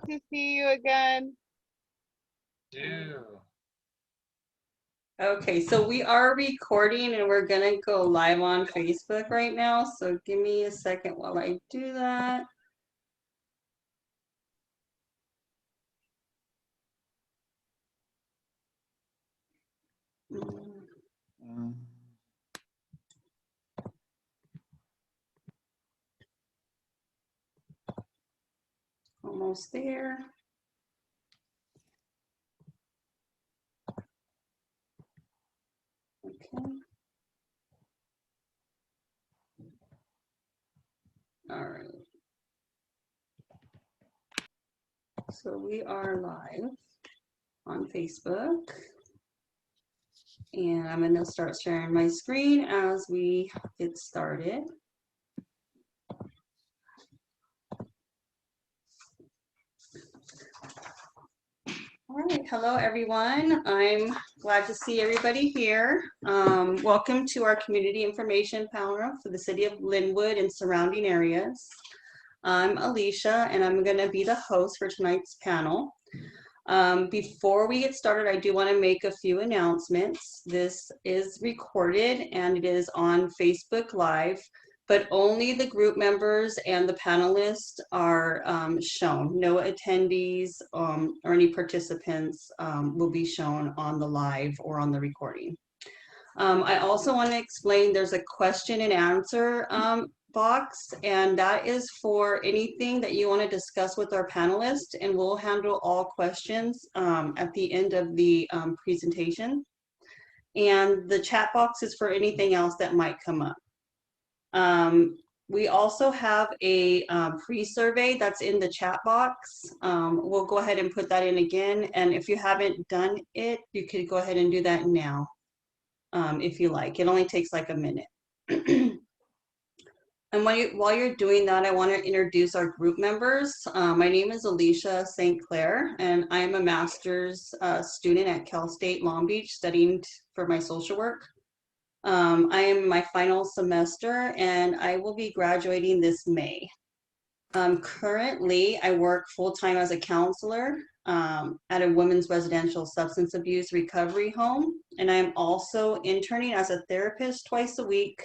to see you again. Okay, so we are recording and we're gonna go live on Facebook right now. So give me a second while I do that. Almost there. Okay. All right. So we are live on Facebook. And I'm gonna start sharing my screen as we get started. All right, hello everyone. I'm glad to see everybody here. Welcome to our community information panel for the city of Lynwood and surrounding areas. I'm Alicia and I'm gonna be the host for tonight's panel. Before we get started, I do want to make a few announcements. This is recorded and it is on Facebook Live, but only the group members and the panelists are shown. No attendees or any participants will be shown on the live or on the recording. I also want to explain there's a question and answer box, and that is for anything that you want to discuss with our panelists, and we'll handle all questions at the end of the presentation. And the chat box is for anything else that might come up. We also have a pre-survey that's in the chat box. We'll go ahead and put that in again, and if you haven't done it, you could go ahead and do that now if you like. It only takes like a minute. And while you're doing that, I want to introduce our group members. My name is Alicia St. Clair, and I am a master's student at Cal State Long Beach studying for my social work. I am in my final semester, and I will be graduating this May. Currently, I work full-time as a counselor at a women's residential substance abuse recovery home, and I'm also interning as a therapist twice a week.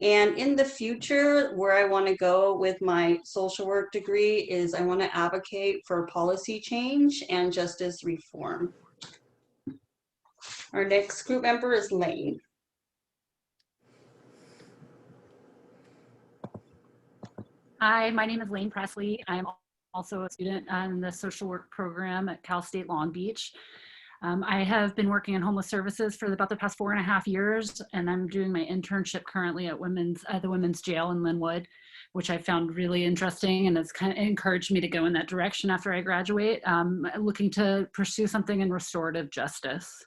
And in the future, where I want to go with my social work degree is I want to advocate for policy change and justice reform. Our next group member is Lane. Hi, my name is Lane Presley. I'm also a student on the social work program at Cal State Long Beach. I have been working in homeless services for about the past 4.5 years, and I'm doing my internship currently at the women's jail in Lynwood, which I found really interesting, and it's kind of encouraged me to go in that direction after I graduate. Looking to pursue something in restorative justice.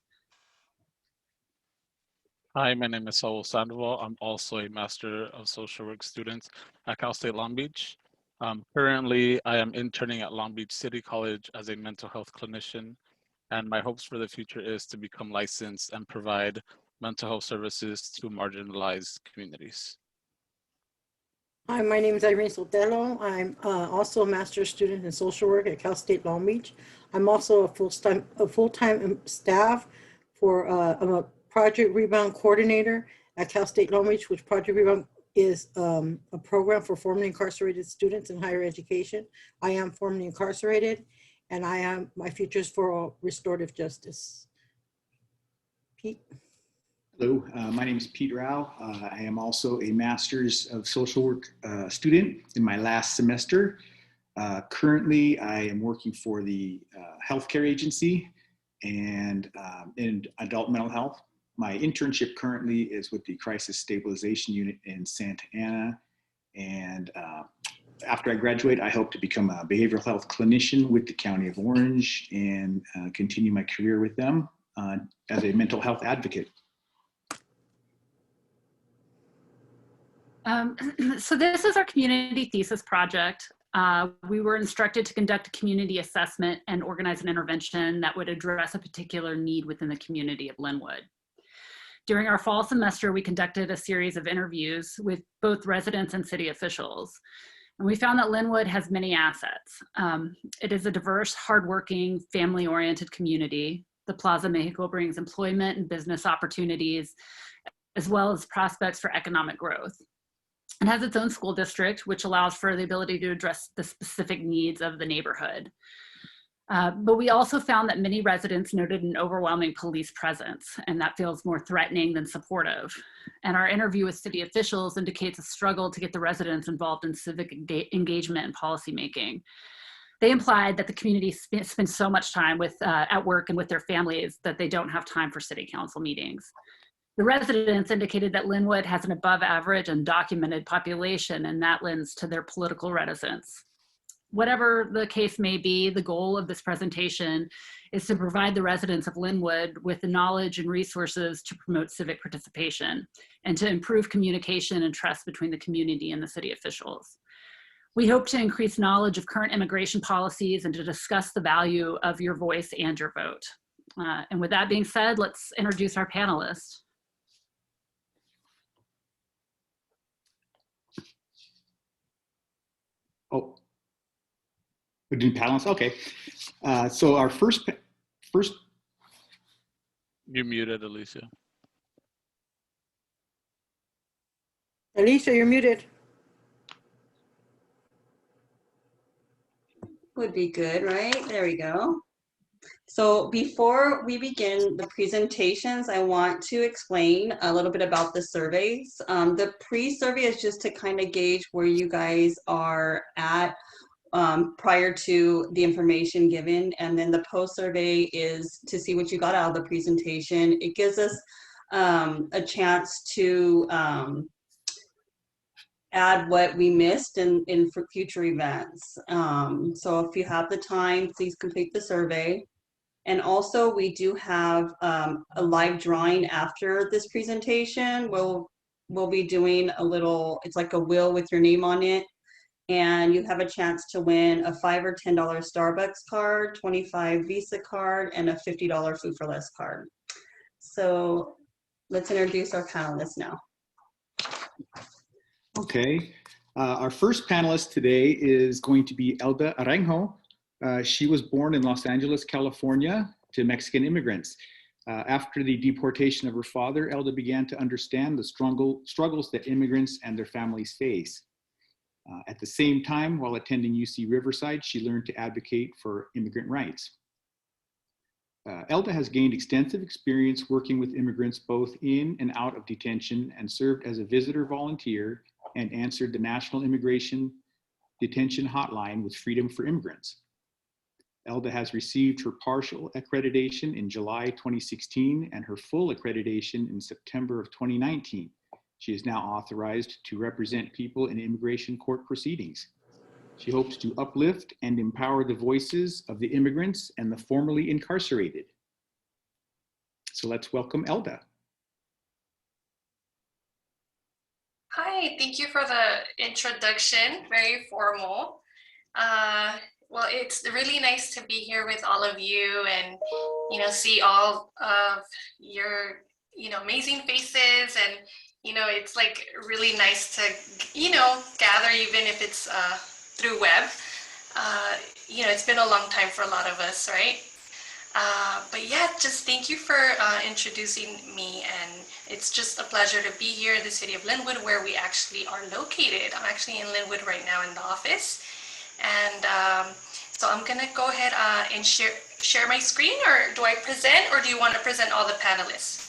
Hi, my name is Saul Sandoval. I'm also a Master of Social Work student at Cal State Long Beach. Currently, I am interning at Long Beach City College as a mental health clinician, and my hopes for the future is to become licensed and provide mental health services to marginalized communities. Hi, my name is Irene Sotelo. I'm also a master's student in social work at Cal State Long Beach. I'm also a full-time staff for I'm a Project Rebound coordinator at Cal State Long Beach, which Project Rebound is a program for formerly incarcerated students in higher education. I am formerly incarcerated, and my future is for restorative justice. Pete. Hello, my name is Pete Rao. I am also a Master's of Social Work student in my last semester. Currently, I am working for the healthcare agency and in adult mental health. My internship currently is with the Crisis Stabilization Unit in Santa Ana. And after I graduate, I hope to become a behavioral health clinician with the County of Orange and continue my career with them as a mental health advocate. So this is our community thesis project. We were instructed to conduct a community assessment and organize an intervention that would address a particular need within the community of Lynwood. During our fall semester, we conducted a series of interviews with both residents and city officials. And we found that Lynwood has many assets. It is a diverse, hardworking, family-oriented community. The Plaza Mexico brings employment and business opportunities, as well as prospects for economic growth. It has its own school district, which allows for the ability to address the specific needs of the neighborhood. But we also found that many residents noted an overwhelming police presence, and that feels more threatening than supportive. And our interview with city officials indicates a struggle to get the residents involved in civic engagement and policymaking. They implied that the community spends so much time at work and with their families that they don't have time for city council meetings. The residents indicated that Lynwood has an above average undocumented population, and that lends to their political reticence. Whatever the case may be, the goal of this presentation is to provide the residents of Lynwood with the knowledge and resources to promote civic participation and to improve communication and trust between the community and the city officials. We hope to increase knowledge of current immigration policies and to discuss the value of your voice and your vote. And with that being said, let's introduce our panelists. Oh, we're doing panelists. Okay. So our first. You muted, Alicia. Alicia, you're muted. Would be good, right? There we go. So before we begin the presentations, I want to explain a little bit about the surveys. The pre-survey is just to kind of gauge where you guys are at prior to the information given, and then the post-survey is to see what you got out of the presentation. It gives us a chance to add what we missed in for future events. So if you have the time, please complete the survey. And also we do have a live drawing after this presentation. We'll be doing a little, it's like a wheel with your name on it. And you have a chance to win a $5 or $10 Starbucks card, $25 Visa card, and a $50 Food for Less card. So let's introduce our panelists now. Okay. Our first panelist today is going to be Elda Aranjo. She was born in Los Angeles, California, to Mexican immigrants. After the deportation of her father, Elda began to understand the struggles that immigrants and their families face. At the same time, while attending UC Riverside, she learned to advocate for immigrant rights. Elda has gained extensive experience working with immigrants both in and out of detention, and served as a visitor volunteer and answered the National Immigration Detention Hotline with Freedom for Immigrants. Elda has received her partial accreditation in July 2016 and her full accreditation in September of 2019. She is now authorized to represent people in immigration court proceedings. She hopes to uplift and empower the voices of the immigrants and the formerly incarcerated. So let's welcome Elda. Hi, thank you for the introduction, very formal. Well, it's really nice to be here with all of you and, see all of your, amazing faces, and, it's like really nice to, gather, even if it's through web. It's been a long time for a lot of us, right? But yeah, just thank you for introducing me, and it's just a pleasure to be here in the city of Lynwood, where we actually are located. I'm actually in Lynwood right now in the office, and so I'm gonna go ahead and share my screen, or do I present, or do you want to present all the panelists?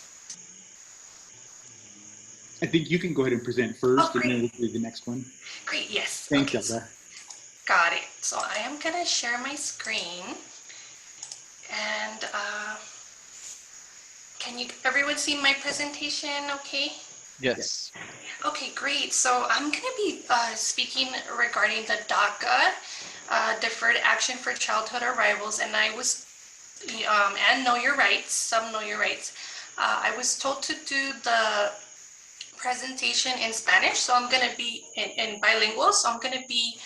I think you can go ahead and present first, and then we'll do the next one. Great, yes. Thanks, Okay. Elda. Got it. So I am gonna share my screen, and can everyone see my presentation okay? Yes. Okay, great. So I'm gonna be speaking regarding the DACA, Deferred Action for Childhood Arrivals, and I was, and Know Your Rights, some Know Your Rights. I was told to do the presentation in Spanish, so I'm gonna be in bilingual, so I'm gonna be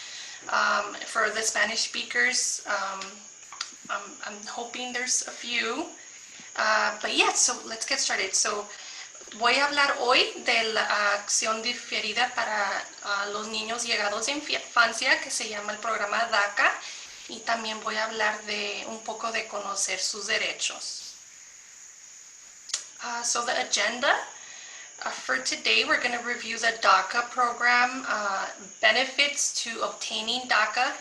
for the Spanish speakers. I'm hoping there's a few, but yeah, so let's get started. So Voy a hablar hoy de la acción diferida para los niños llegados de infancia que se llama el programa DACA, y también voy a hablar de un poco de conocer sus derechos. So the agenda for today, we're going to review the DACA program, benefits to obtaining DACA,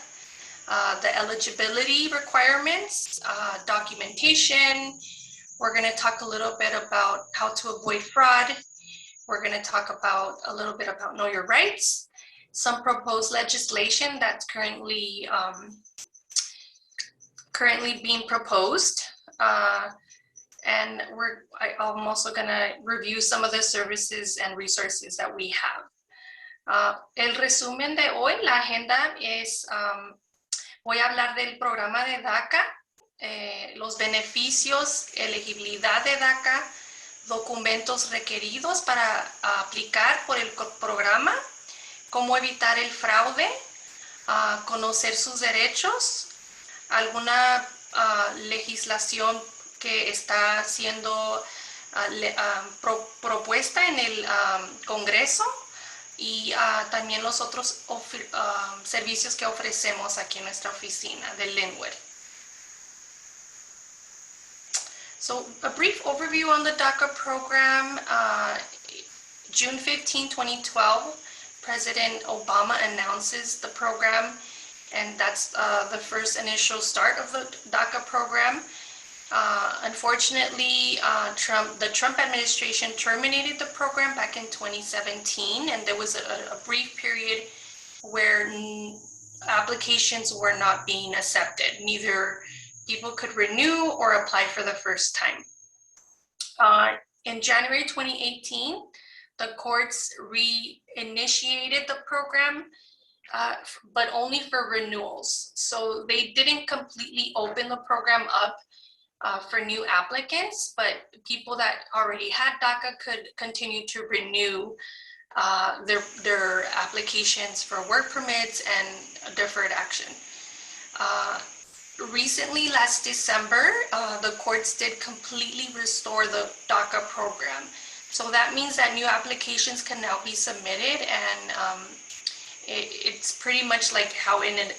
the eligibility requirements, documentation. We're going to talk a little bit about how to avoid fraud. We're going to talk about a little bit about know your rights, some proposed legislation that's currently being proposed. And I'm also going to review some of the services and resources that we have. El resumen de hoy, la agenda es, voy a hablar del programa de DACA, los beneficios, elegibilidad de DACA, documentos requeridos para aplicar por el programa, cómo evitar el fraude, conocer sus derechos, alguna legislación que está siendo propuesta en el Congreso, y también los otros servicios que ofrecemos aquí en nuestra oficina de Lynwood. So a brief overview on the DACA program. June 15, 2012, President Obama announces the program, and that's the first initial start of the DACA program. Unfortunately, the Trump administration terminated the program back in 2017, and there was a brief period where applications were not being accepted. Neither people could renew or apply for the first time. In January 2018, the courts reinitiated the program, but only for renewals. So they didn't completely open the program up for new applicants, but people that already had DACA could continue to renew their applications for work permits and deferred action. Recently, last December, the courts did completely restore the DACA program. So that means that new applications can now be submitted, and it's pretty much like how it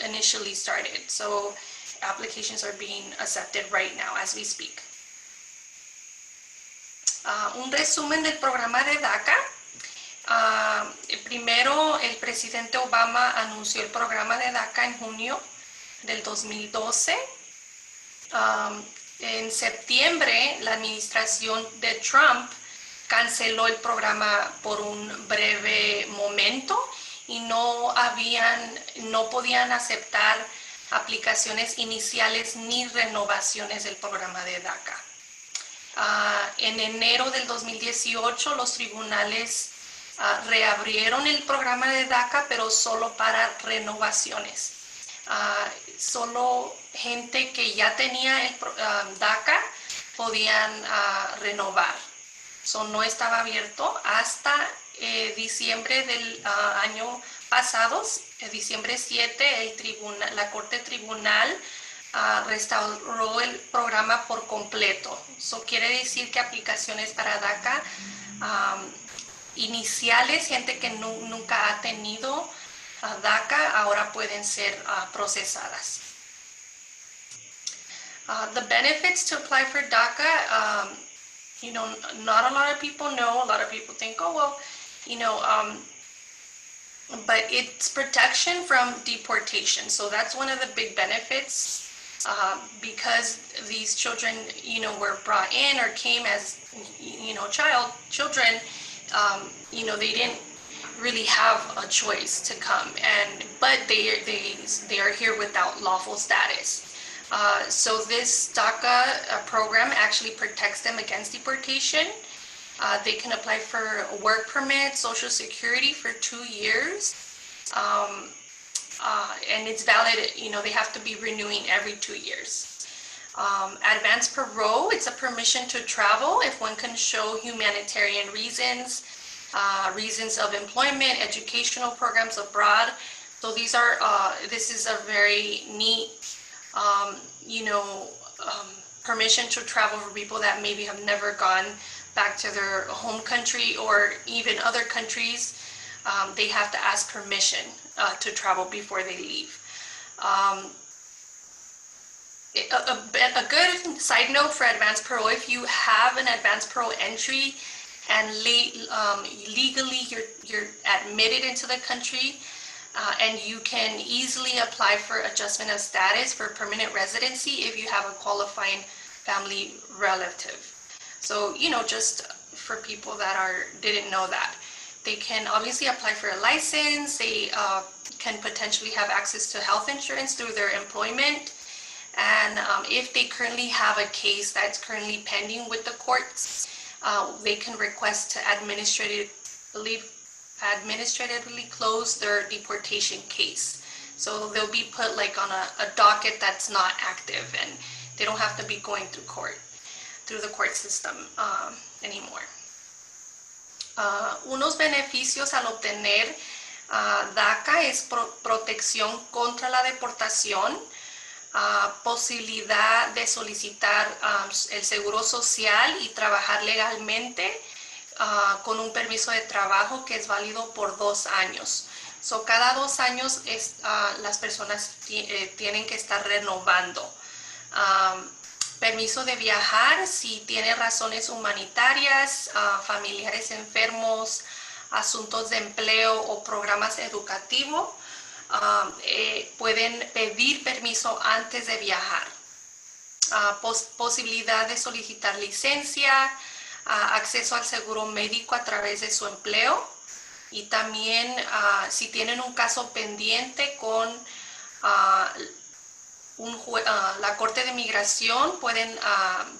initially started. So applications are being accepted right now as we speak. Un resumen del programa de DACA. Primero, el presidente Obama anunció el programa de DACA en junio del 2012. En septiembre, la administración de Trump canceló el programa por un breve momento y no podían aceptar aplicaciones iniciales ni renovaciones del programa de DACA. En enero del 2018, los tribunales reabrieron el programa de DACA, pero solo para renovaciones. Solo gente que ya tenía el DACA podían renovar. So, no estaba abierto hasta diciembre del año pasado, diciembre 7, la Corte Tribunal restauró el programa por completo. Eso quiere decir que aplicaciones para DACA iniciales, gente que nunca ha tenido DACA, ahora pueden ser procesadas. The benefits to apply for DACA, not a lot of people know. A lot of people think, oh, well, but it's protection from deportation. So that's one of the big benefits, because these children, were brought in or came as, children, they didn't really have a choice to come, but they are here without lawful status. So this DACA program actually protects them against deportation. They can apply for a work permit, Social Security for 2 years. And it's valid, they have to be renewing every 2 years. Advanced parole, it's a permission to travel if one can show humanitarian reasons, reasons of employment, educational programs abroad. So this is a very neat, permission to travel for people that maybe have never gone back to their home country or even other countries, they have to ask permission to travel before they leave. A good side note for advanced parole, if you have an advanced parole entry and legally you're admitted into the country, and you can easily apply for adjustment of status for permanent residency if you have a qualifying family relative. So, just for people that didn't know that, they can obviously apply for a license. They can potentially have access to health insurance through their employment. And if they currently have a case that's currently pending with the courts, they can request to administratively close their deportation case. So they'll be put like on a docket that's not active, and they don't have to be going through the court system anymore. Unos beneficios al obtener DACA es protección contra la deportación, posibilidad de solicitar el seguro social y trabajar legalmente con un permiso de trabajo que es válido por 2 años. So, cada 2 años las personas tienen que estar renovando. Permiso de viajar si tiene razones humanitarias, familiares enfermos, asuntos de empleo o programas educativos. Pueden pedir permiso antes de viajar. Posibilidad de solicitar licencia, acceso al seguro médico a través de su empleo, y también si tienen un caso pendiente con la Corte de Migración, pueden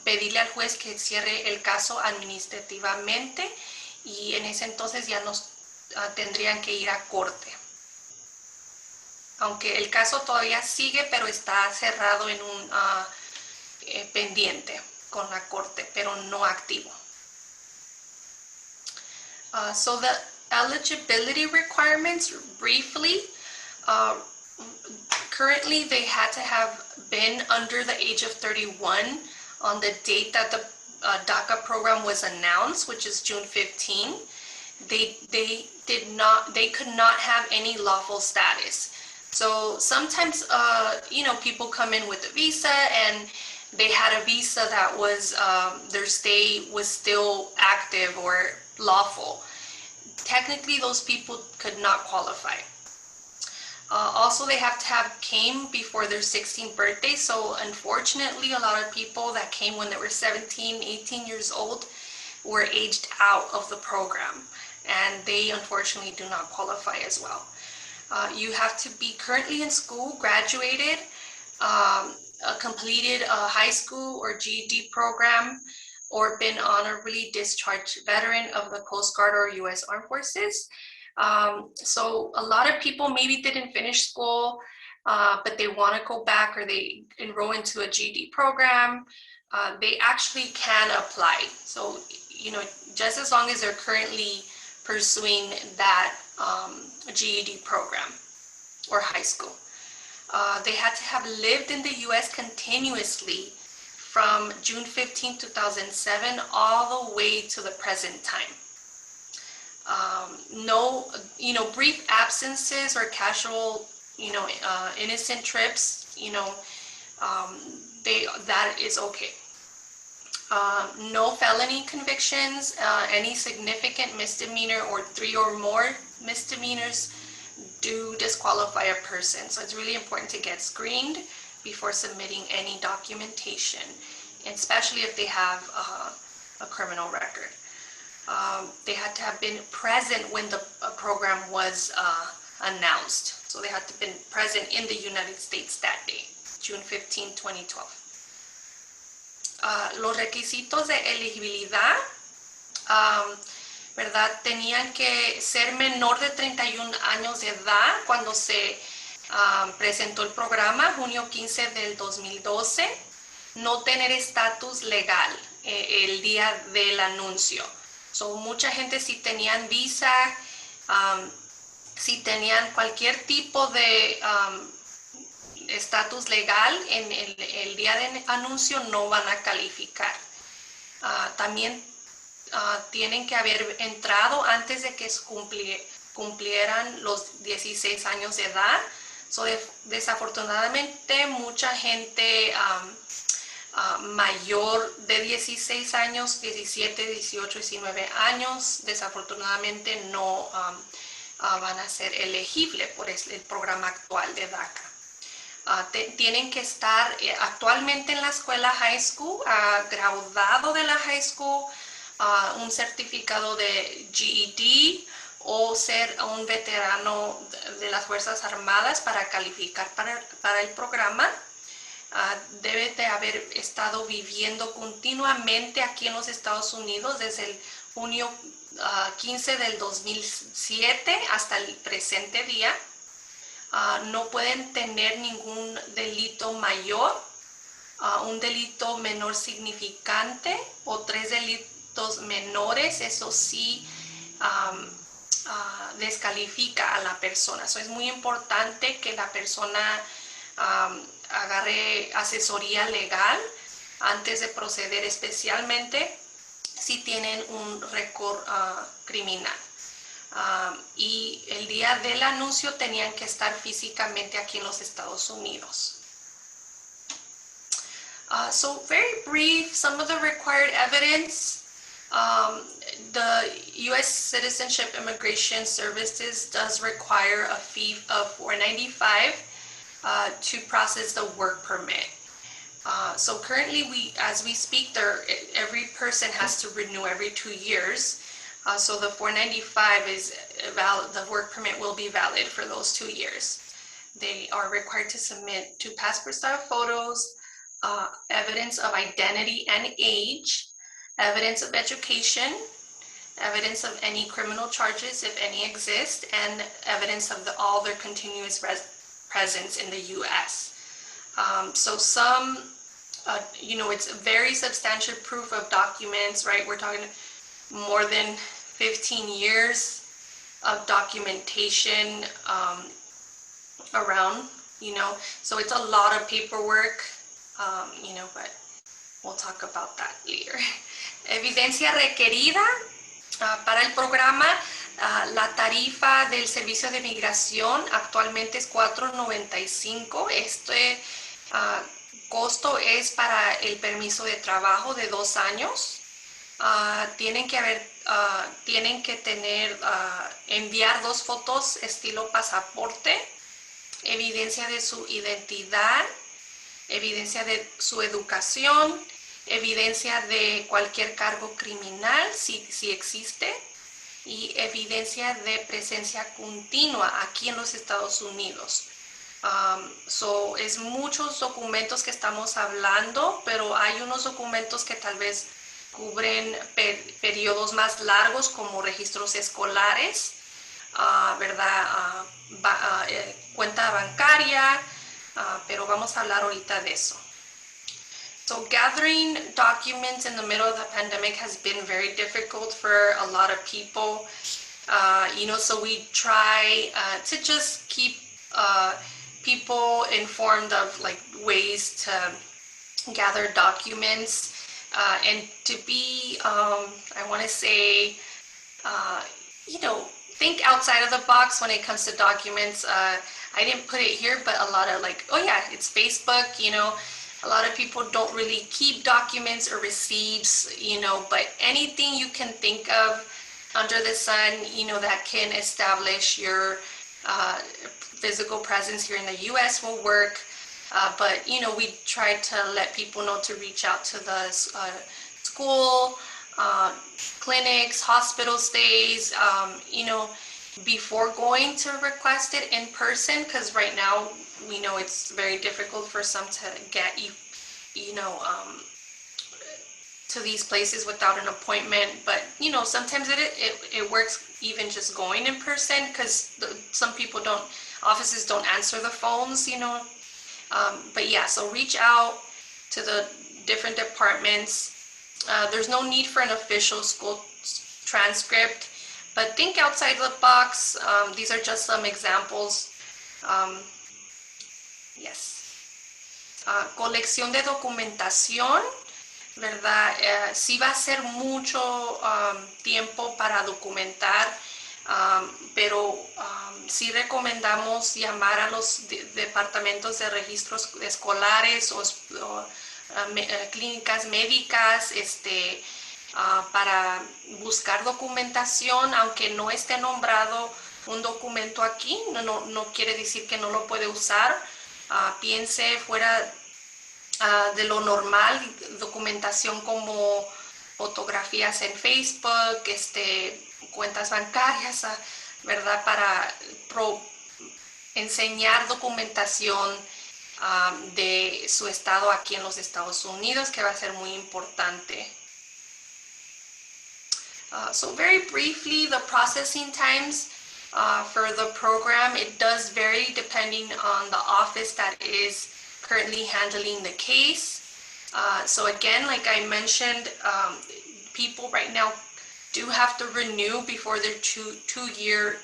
pedirle al juez que cierre el caso administrativamente, y en ese entonces ya nos tendrían que ir a corte. Aunque el caso todavía sigue, pero está cerrado en un pendiente con la corte, pero no activo. So the eligibility requirements, briefly, currently they had to have been under the age of 31 on the date that the DACA program was announced, which is June 15. They could not have any lawful status. So sometimes, people come in with a visa and they had a visa that was, their stay was still active or lawful. Technically, those people could not qualify. Also, they have to have came before their 16th birthday. So unfortunately, a lot of people that came when they were 17, 18 years old were aged out of the program, and they unfortunately do not qualify as well. You have to be currently in school, graduated, completed a high school or GED program, or been honorably discharged veteran of the Coast Guard or U.S. Armed Forces. So a lot of people maybe didn't finish school, but they want to go back, or they enroll into a GED program. They actually can apply. So, just as long as they're currently pursuing that GED program or high school. They had to have lived in the U.S. continuously from June 15, 2007, all the way to the present time. No, brief absences or casual, innocent trips, that is okay. No felony convictions, any significant misdemeanor or 3 or more misdemeanors do disqualify a person. So it's really important to get screened before submitting any documentation, especially if they have a criminal record. They had to have been present when the program was announced. So they had to have been present in the United States that day, June 15, 2012. Los requisitos de elegibilidad, ¿verdad? Tenían que ser menor de 31 años de edad cuando se presentó el programa, junio 15 del 2012, no tener estatus legal el día del anuncio. So, mucha gente si tenían visa, si tenían cualquier tipo de estatus legal en el día del anuncio, no van a calificar. También tienen que haber entrado antes de que cumplieran los 16 años de edad. So, desafortunadamente, mucha gente mayor de 16 años, 17, 18, 19 años, desafortunadamente no van a ser elegibles por el programa actual de DACA. Tienen que estar actualmente en la escuela high school, graduado de la high school, un certificado de GED o ser un veterano de las Fuerzas Armadas para calificar para el programa. Debe de haber estado viviendo continuamente aquí en los Estados Unidos desde el junio 15 del 2007 hasta el presente día. No pueden tener ningún delito mayor, un delito menor significante o 3 delitos menores. Eso sí descalifica a la persona. Eso es muy importante que la persona agarre asesoría legal antes de proceder, especialmente si tienen un récord criminal. Y el día del anuncio tenían que estar físicamente aquí en los Estados Unidos. So very brief, some of the required evidence. The U.S. Citizenship Immigration Services does require a fee of $495 to process the work permit. So currently, as we speak, every person has to renew every 2 years. So the $495 is valid. The work permit will be valid for those 2 years. They are required to submit 2 passport-style photos, evidence of identity and age, evidence of education, evidence of any criminal charges, if any exist, and evidence of all their continuous presence in the U.S. So some, it's very substantial proof of documents, right? We're talking more than 15 years of documentation around, so it's a lot of paperwork, but we'll talk about that later. Evidencia requerida para el programa. La tarifa del servicio de migración actualmente es $4.95. Este costo es para el permiso de trabajo de 2 años. Tienen que enviar 2 fotos estilo pasaporte, evidencia de su identidad, evidencia de su educación, evidencia de cualquier cargo criminal, si existe, y evidencia de presencia continua aquí en los Estados Unidos. Es muchos documentos que estamos hablando, pero hay unos documentos que tal vez cubren periodos más largos como registros escolares, ¿verdad? Cuenta bancaria, pero vamos a hablar ahorita de eso. So gathering documents in the middle of the pandemic has been very difficult for a lot of people. So we try to just keep people informed of ways to gather documents and to be, I want to say, think outside of the box when it comes to documents. I didn't put it here, but a lot of it's Facebook, a lot of people don't really keep documents or receipts, but anything you can think of under the sun, that can establish your physical presence here in the U.S. will work. But, we try to let people know to reach out to the school, clinics, hospital stays, before going to request it in person, because right now we know it's very difficult for some to get to these places without an appointment. But sometimes it works even just going in person, because some offices don't answer the phones, but yeah, so reach out to the different departments. There's no need for an official school transcript, but think outside the box. These are just some examples. Yes. Colección de documentación. ¿verdad? Sí va a ser mucho tiempo para documentar, pero sí recomendamos llamar a los departamentos de registros escolares o clínicas médicas, para buscar documentación, aunque no esté nombrado un documento aquí, no quiere decir que no lo puede usar. Piense fuera de lo normal, documentación como fotografías en Facebook, cuentas bancarias, ¿verdad? Para enseñar documentación de su estado aquí en los Estados Unidos, que va a ser muy importante. So very briefly, the processing times for the program, it does vary depending on the office that is currently handling the case. So again, like I mentioned, people right now do have to renew before their two-year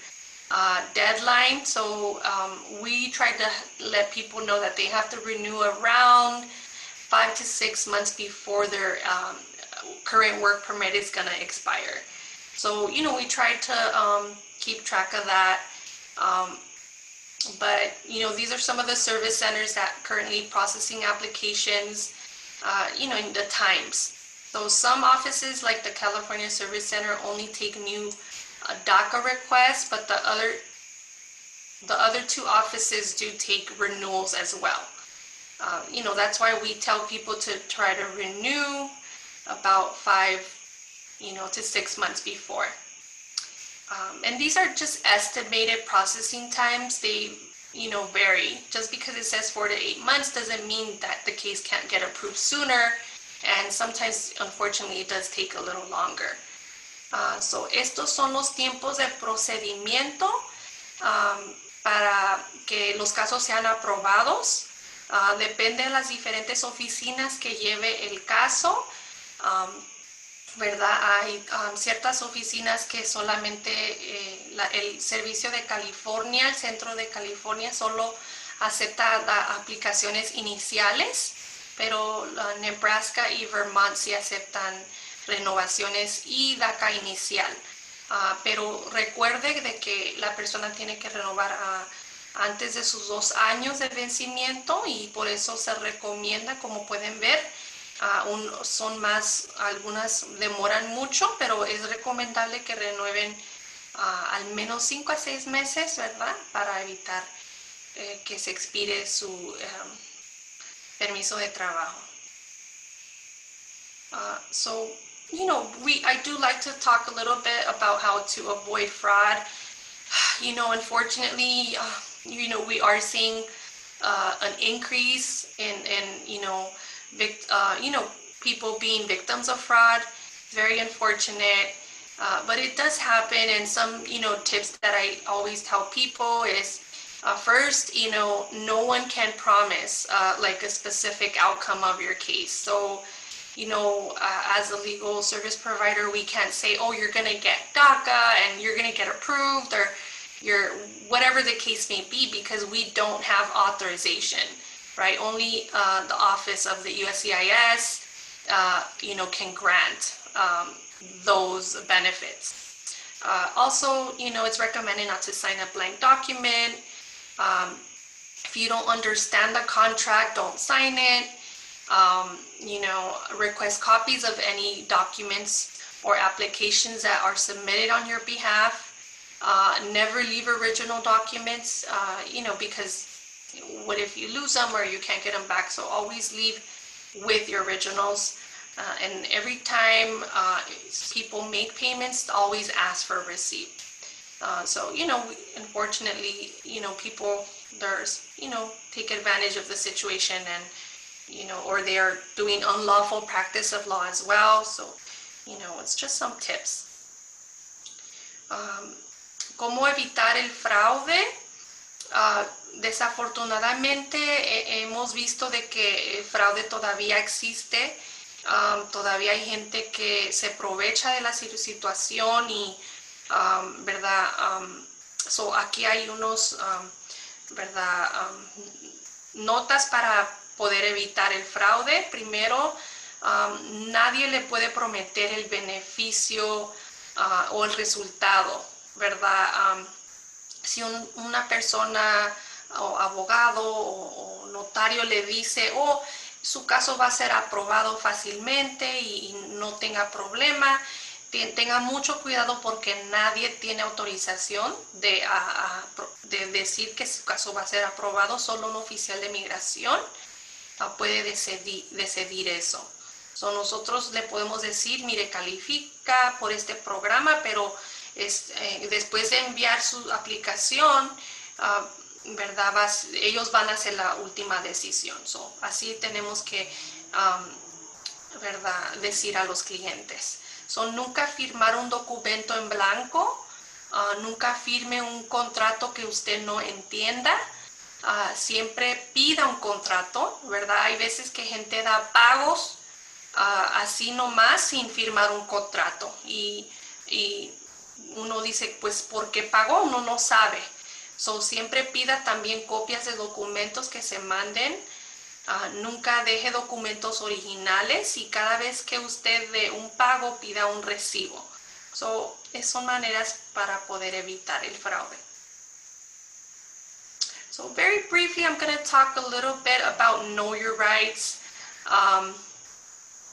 deadline. So we try to let people know that they have to renew around 5 to 6 months before their current work permit is going to expire. So, we try to keep track of that. But, these are some of the service centers that currently processing applications, in the times. So some offices like the California Service Center only take new DACA requests, but the other two offices do take renewals as well. That's why we tell people to try to renew about 5 to 6 months before. And these are just estimated processing times. They, vary. Just because it says 4 to 8 months doesn't mean that the case can't get approved sooner. And sometimes, unfortunately, it does take a little longer. So estos son los tiempos de procedimiento para que los casos sean aprobados. Depende de las diferentes oficinas que lleve el caso. ¿Verdad? Hay ciertas oficinas que solamente el Servicio de California, el Centro de California, solo acepta aplicaciones iniciales, pero Nebraska y Vermont sí aceptan renovaciones y DACA inicial. Pero recuerde de que la persona tiene que renovar antes de sus 2 años de vencimiento y por eso se recomienda, como pueden ver, son más, algunas demoran mucho, pero es recomendable que renueven al menos 5 a 6 meses, ¿verdad? Para evitar que se expire su permiso de trabajo. So, I do like to talk a little bit about how to avoid fraud. Unfortunately, we are seeing an increase in people being victims of fraud. It's very unfortunate, but it does happen. And some, tips that I always tell people is, first, no one can promise like a specific outcome of your case. So, as a legal service provider, we can't say, oh, you're going to get DACA and you're going to get approved, or whatever the case may be, because we don't have authorization. Right, only the office of the USCIS, can grant those benefits. Also, it's recommended not to sign a blank document. If you don't understand the contract, don't sign it. Request copies of any documents or applications that are submitted on your behalf. Never leave original documents, because what if you lose them or you can't get them back? So always leave with your originals. And every time people make payments, always ask for a receipt. So, unfortunately, people, take advantage of the situation and, or they are doing unlawful practice of law as well. So, it's just some tips. ¿Cómo evitar el fraude? Desafortunadamente hemos visto de que el fraude todavía existe. Todavía hay gente que se aprovecha de la situación y, ¿verdad? So aquí hay unos, ¿verdad? Notas para poder evitar el fraude. Primero, nadie le puede prometer el beneficio o el resultado, ¿verdad? Si una persona o abogado o notario le dice, oh, su caso va a ser aprobado fácilmente y no tenga problema, tenga mucho cuidado porque nadie tiene autorización de decir que su caso va a ser aprobado. Solo un oficial de migración puede decidir eso. So, nosotros le podemos decir, mire, califica por este programa, pero después de enviar su aplicación, ¿verdad? Ellos van a hacer la última decisión. So, así tenemos que, ¿verdad?, decir a los clientes. So, nunca firmar un documento en blanco, nunca firme un contrato que usted no entienda. Siempre pida un contrato, ¿verdad? Hay veces que gente da pagos así nomás sin firmar un contrato y uno dice, pues, ¿por qué pagó? Uno no sabe. So, siempre pida también copias de documentos que se manden. Nunca deje documentos originales y cada vez que usted dé un pago, pida un recibo. So, son maneras para poder evitar el fraude. So very briefly, I'm going to talk a little bit about Know Your Rights.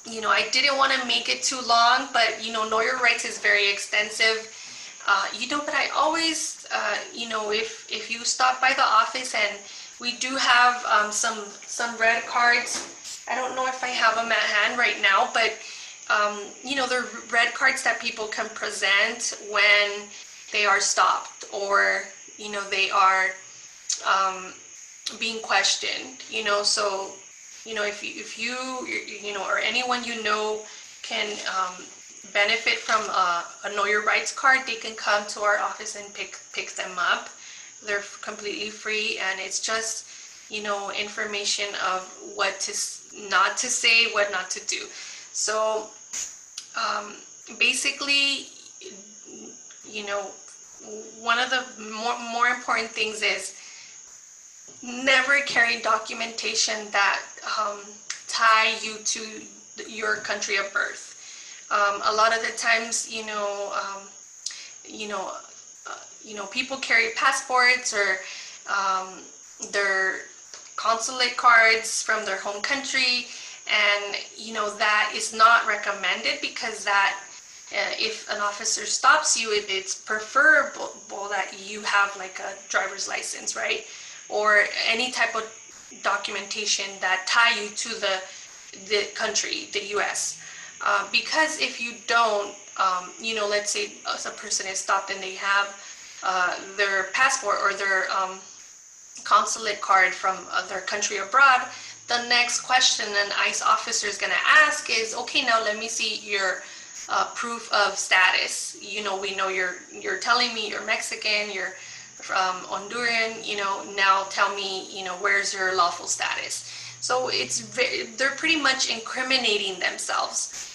You know, I didn't want to make it too long, but, you know, Know Your Rights is very extensive. You know, but I always, you know, if you stop by the office, and we do have some red cards. I don't know if I have them at hand right now, but, you know, they're red cards that people can present when they are stopped or, you know, they are being questioned, you know. So, you know, if you you know, or anyone you know can benefit from a Know Your Rights card, they can come to our office and pick them up. They're completely free, and it's just, you know, information of what not to say, what not to do. So basically, you know, one of the more important things is never carry documentation that tie you to your country of birth. A lot of the times, you know, people carry passports or their consulate cards from their home country, and, you know, that is not recommended because that if an officer stops you, it's preferable that you have like a driver's license, right? Or any type of documentation that tie you to the country, the US. Because if you don't, you know, let's say a person is stopped and they have their passport or their consulate card from their country abroad, the next question an ICE officer is going to ask is, okay, now let me see your proof of status. You know, we know you're telling me you're Mexican, you're from Honduran, you know, now tell me, you know, where's your lawful status? So they're pretty much incriminating themselves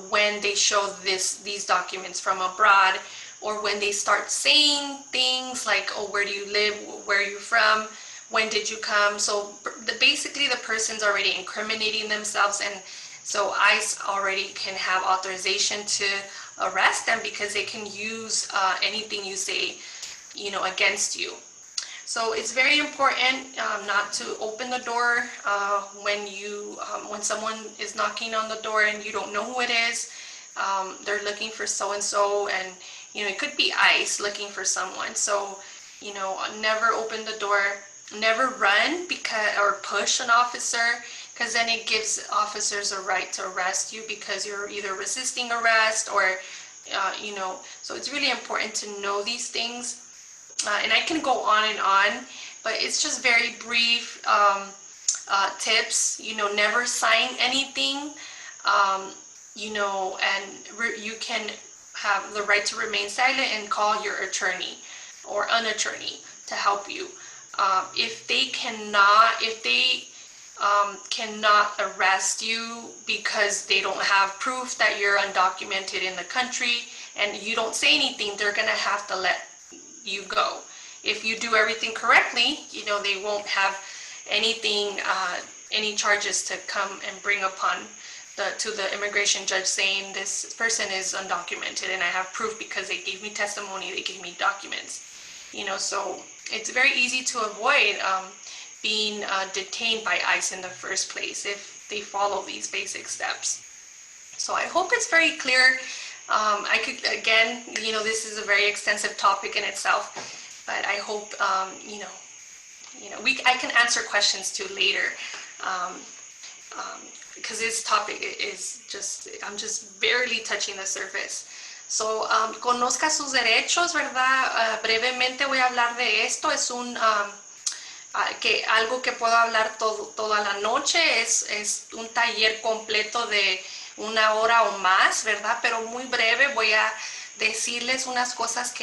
when they show these documents from abroad, or when they start saying things like, oh, where do you live? Where are you from? When did you come? So basically the person's already incriminating themselves, and so ICE already can have authorization to arrest them because they can use anything you say, you know, against you. So it's very important not to open the door when someone is knocking on the door and you don't know who it is. They're looking for so-and-so, and, you know, it could be ICE looking for someone. So, you know, never open the door, never run or push an officer, because then it gives officers a right to arrest you because you're either resisting arrest or, you know, so it's really important to know these things. And I can go on, but it's just very brief tips. You know, never sign anything, you know, and you can have the right to remain silent and call your attorney or an attorney to help you. If they cannot arrest you because they don't have proof that you're undocumented in the country and you don't say anything, they're gonna have to let you go. If you do everything correctly, you know, they won't have anything, any charges to come and bring upon to the immigration judge saying this person is undocumented, and I have proof because they gave me testimony, they gave me documents. So it's very easy to avoid being detained by ICE in the first place if they follow these basic steps. So I hope it's very clear. I could, again, this is a very extensive topic in itself, but I hope, I can answer questions too later. Because this topic is I'm just barely touching the surface. So, conozca sus derechos, ¿verdad? Brevemente voy a hablar de esto. Es algo que puedo hablar toda la noche. Es un taller completo de 1 hora o más, ¿verdad? Pero muy breve voy a decirles unas cosas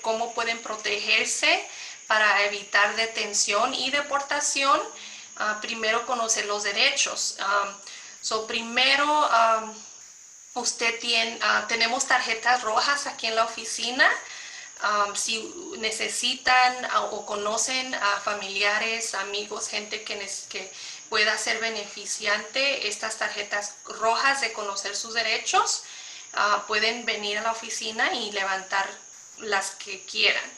cómo pueden protegerse para evitar detención y deportación. Primero, conocer los derechos. Primero, tenemos tarjetas rojas aquí en la oficina. Si necesitan o conocen a familiares, amigos, gente que pueda ser beneficiante, estas tarjetas rojas de conocer sus derechos, pueden venir a la oficina y levantar las que quieran.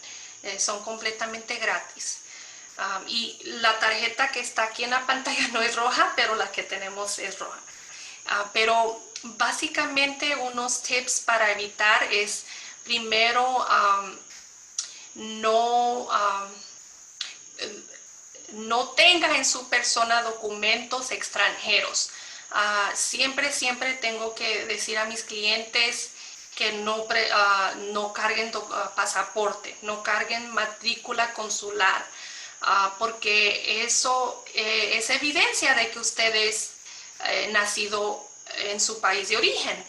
Son completamente gratis. Y la tarjeta que está aquí en la pantalla no es roja, pero la que tenemos es roja. Pero básicamente unos tips para evitar es, primero, no tenga en su persona documentos extranjeros. Siempre tengo que decir a mis clientes que no carguen pasaporte, no carguen matrícula consular. Porque eso es evidencia de que usted es nacido en su país de origen,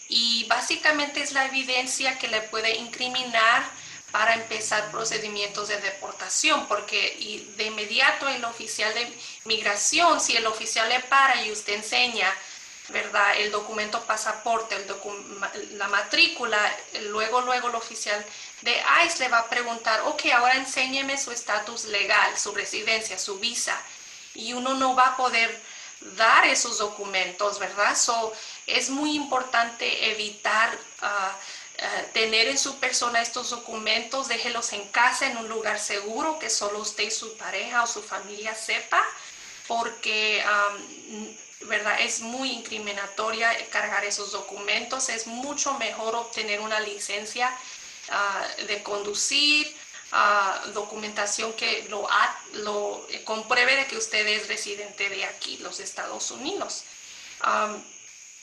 y básicamente es la evidencia que le puede incriminar para empezar procedimientos de deportación, porque de inmediato el oficial de migración, si el oficial le para y usted enseña, ¿verdad?, el documento pasaporte, la matrícula, luego el oficial de ICE le va a preguntar, ok, ahora enséñeme su estatus legal, su residencia, su visa, y uno no va a poder dar esos documentos, ¿verdad? Es muy importante evitar tener en su persona estos documentos. Déjelos en casa, en un lugar seguro, que solo usted y su pareja o su familia sepa, porque ¿verdad?, es muy incriminatoria cargar esos documentos. Es mucho mejor obtener una licencia de conducir, documentación que lo compruebe de que usted es residente de aquí, los Estados Unidos.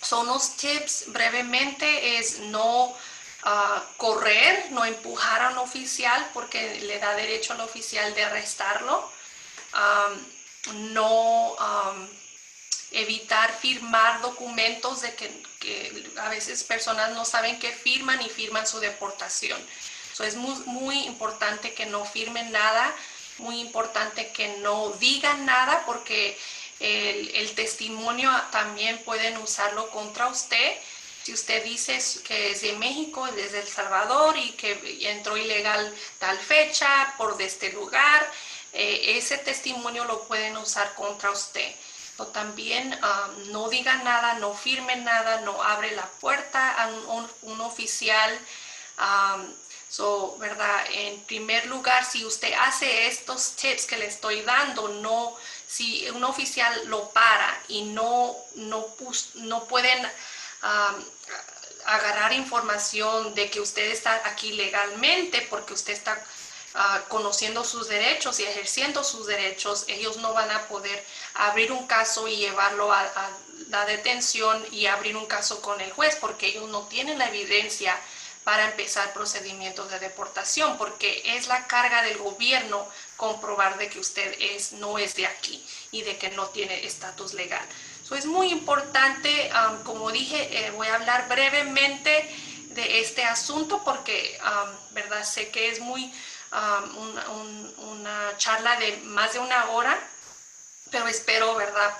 Son unos tips brevemente: es no correr, no empujar a un oficial porque le da derecho al oficial de arrestarlo. Evitar firmar documentos de que a veces personas no saben qué firman y firman su deportación. Es muy importante que no firmen nada, muy importante que no digan nada, porque el testimonio también pueden usarlo contra usted. Si usted dice que es de México, desde El Salvador, y que entró ilegal tal fecha por este lugar, ese testimonio lo pueden usar contra usted. También no digan nada, no firmen nada, no abre la puerta a un oficial. ¿Verdad? En primer lugar, si usted hace estos tips que le estoy dando, si un oficial lo para y no pueden agarrar información de que usted está aquí legalmente porque usted está conociendo sus derechos y ejerciendo sus derechos, ellos no van a poder abrir un caso y llevarlo a la detención y abrir un caso con el juez, porque ellos no tienen la evidencia para empezar procedimientos de deportación, porque es la carga del gobierno comprobar de que usted no es de aquí y de que no tiene estatus legal. Es muy importante, como dije, voy a hablar brevemente de este asunto porque, ¿verdad?, sé que es muy una charla de más de 1 hora, pero espero, ¿verdad?,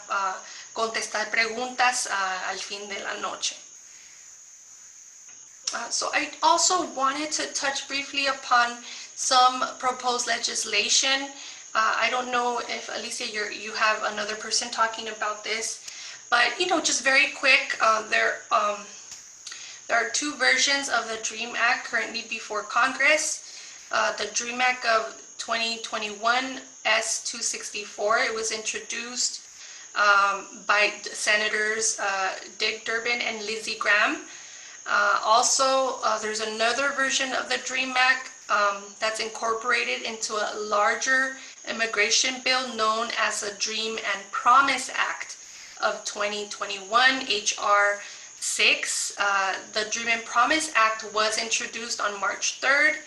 contestar preguntas al fin de la noche. So I also wanted to touch briefly upon some proposed legislation. I don't know if, Alicia, you have another person talking about this, But, just very quick, there are two versions of the DREAM Act currently before Congress. The DREAM Act of 2021 S-264, it was introduced by Senators Dick Durbin and Lindsey Graham. Also, there's another version of the DREAM Act that's incorporated into a larger immigration bill known as the Dream and Promise Act of 2021, H.R. 6. The Dream and Promise Act was introduced on March 3rd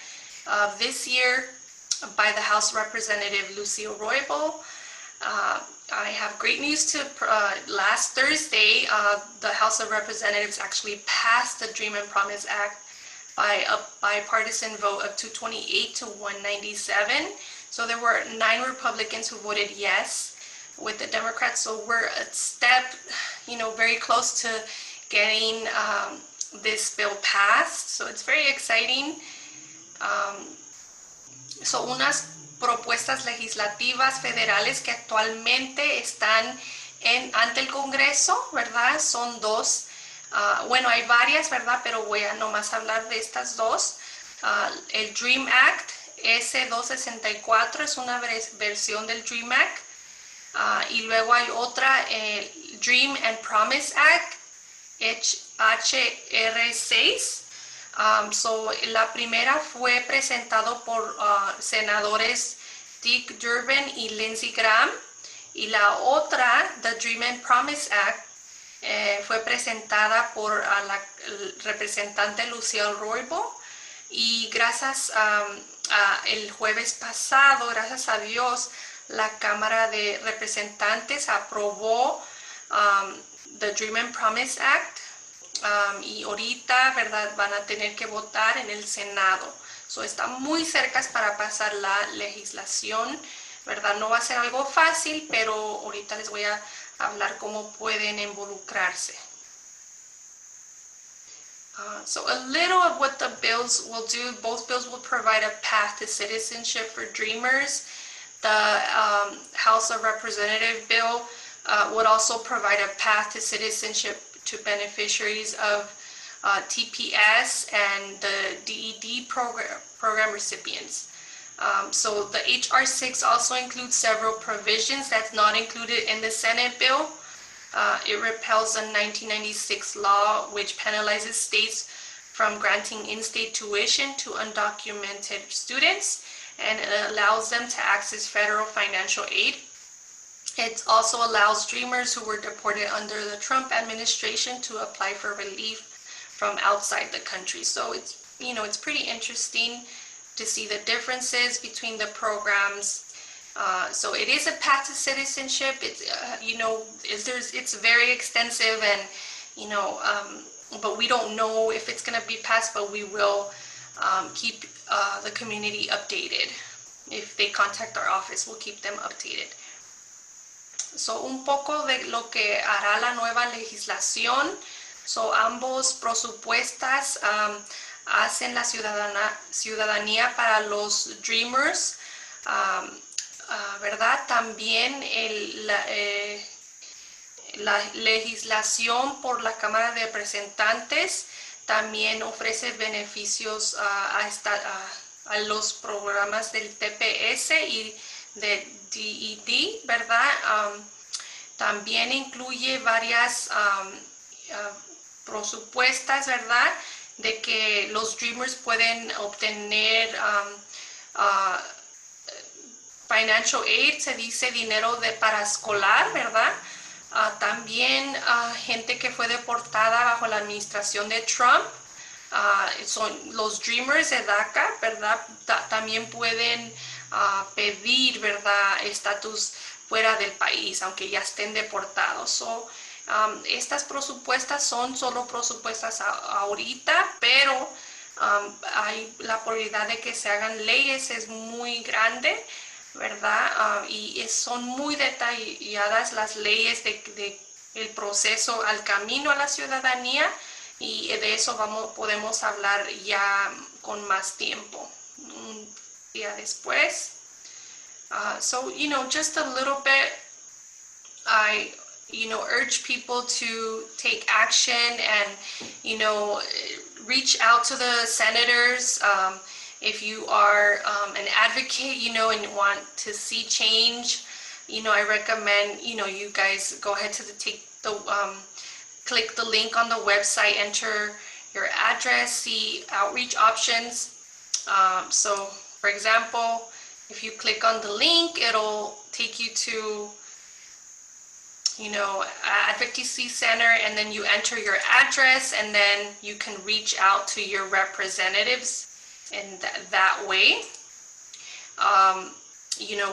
of this year by the House Representative Lucille Roybal. I have great news to last Thursday, the House of Representatives actually passed the Dream and Promise Act by a bipartisan vote of 228 to 197. So there were 9 Republicans who voted yes with the Democrats. So we're a step, very close to getting this bill passed. So it's very exciting. So unas propuestas legislativas federales que actualmente están ante el Congreso, ¿verdad? Son 2. Bueno, hay varias, ¿verdad? Pero voy a nomás hablar de estas 2. El DREAM Act, S-264, es una versión del DREAM Act. Y luego hay otra, el Dream and Promise Act, HR 6. La primera fue presentado por senadores Dick Durbin y Lindsey Graham, y la otra, the Dream and Promise Act, fue presentada por la representante Lucille Roybal, y gracias el jueves pasado, gracias a Dios, la Cámara de Representantes aprobó the Dream and Promise Act. Y ahorita, ¿verdad?, van a tener que votar en el Senado. So, está muy cerca para pasar la legislación, ¿verdad? No va a ser algo fácil, pero ahorita les voy a hablar cómo pueden involucrarse. So a little of what the bills will do. Both bills will provide a path to citizenship for dreamers. The House of Representatives bill would also provide a path to citizenship to beneficiaries of TPS and the DED program recipients. So the HR 6 also includes several provisions that's not included in the Senate bill. It repeals the 1996 law, which penalizes states from granting in-state tuition to undocumented students, and it allows them to access federal financial aid. It also allows dreamers who were deported under the Trump administration to apply for relief from outside the country. So it's pretty interesting to see the differences between the programs. So it is a path to citizenship. It's it's very extensive, and but we don't know if it's going to be passed. But we will keep the community updated. If they contact our office, we'll keep them updated. So un poco de lo que hará la nueva legislación. So ambos propuestas hacen la ciudadanía para los dreamers, ¿verdad? También la legislación por la Cámara de Representantes también ofrece beneficios a los programas del TPS y de DED, ¿verdad? También incluye varias propuestas, ¿verdad?, de que los dreamers pueden obtener financial aid, se dice dinero para escolar, ¿verdad? También gente que fue deportada bajo la administración de Trump, son los dreamers de DACA, ¿verdad? También pueden pedir, ¿verdad?, estatus fuera del país, aunque ya estén deportados. So, estas propuestas son solo propuestas ahorita, pero hay la probabilidad de que se hagan leyes es muy grande, ¿verdad? Y son muy detalladas las leyes de el proceso al camino a la ciudadanía, y de eso podemos hablar ya con más tiempo un día después. So, just a little bit, urge people to take action and, reach out to the senators. If you are an advocate, and want to see change, I recommend, you guys go ahead to click the link on the website, enter your address, see outreach options. So for example, if you click on the link, it'll take you to, advocacy center, and then you enter your address, and then you can reach out to your representatives in that way.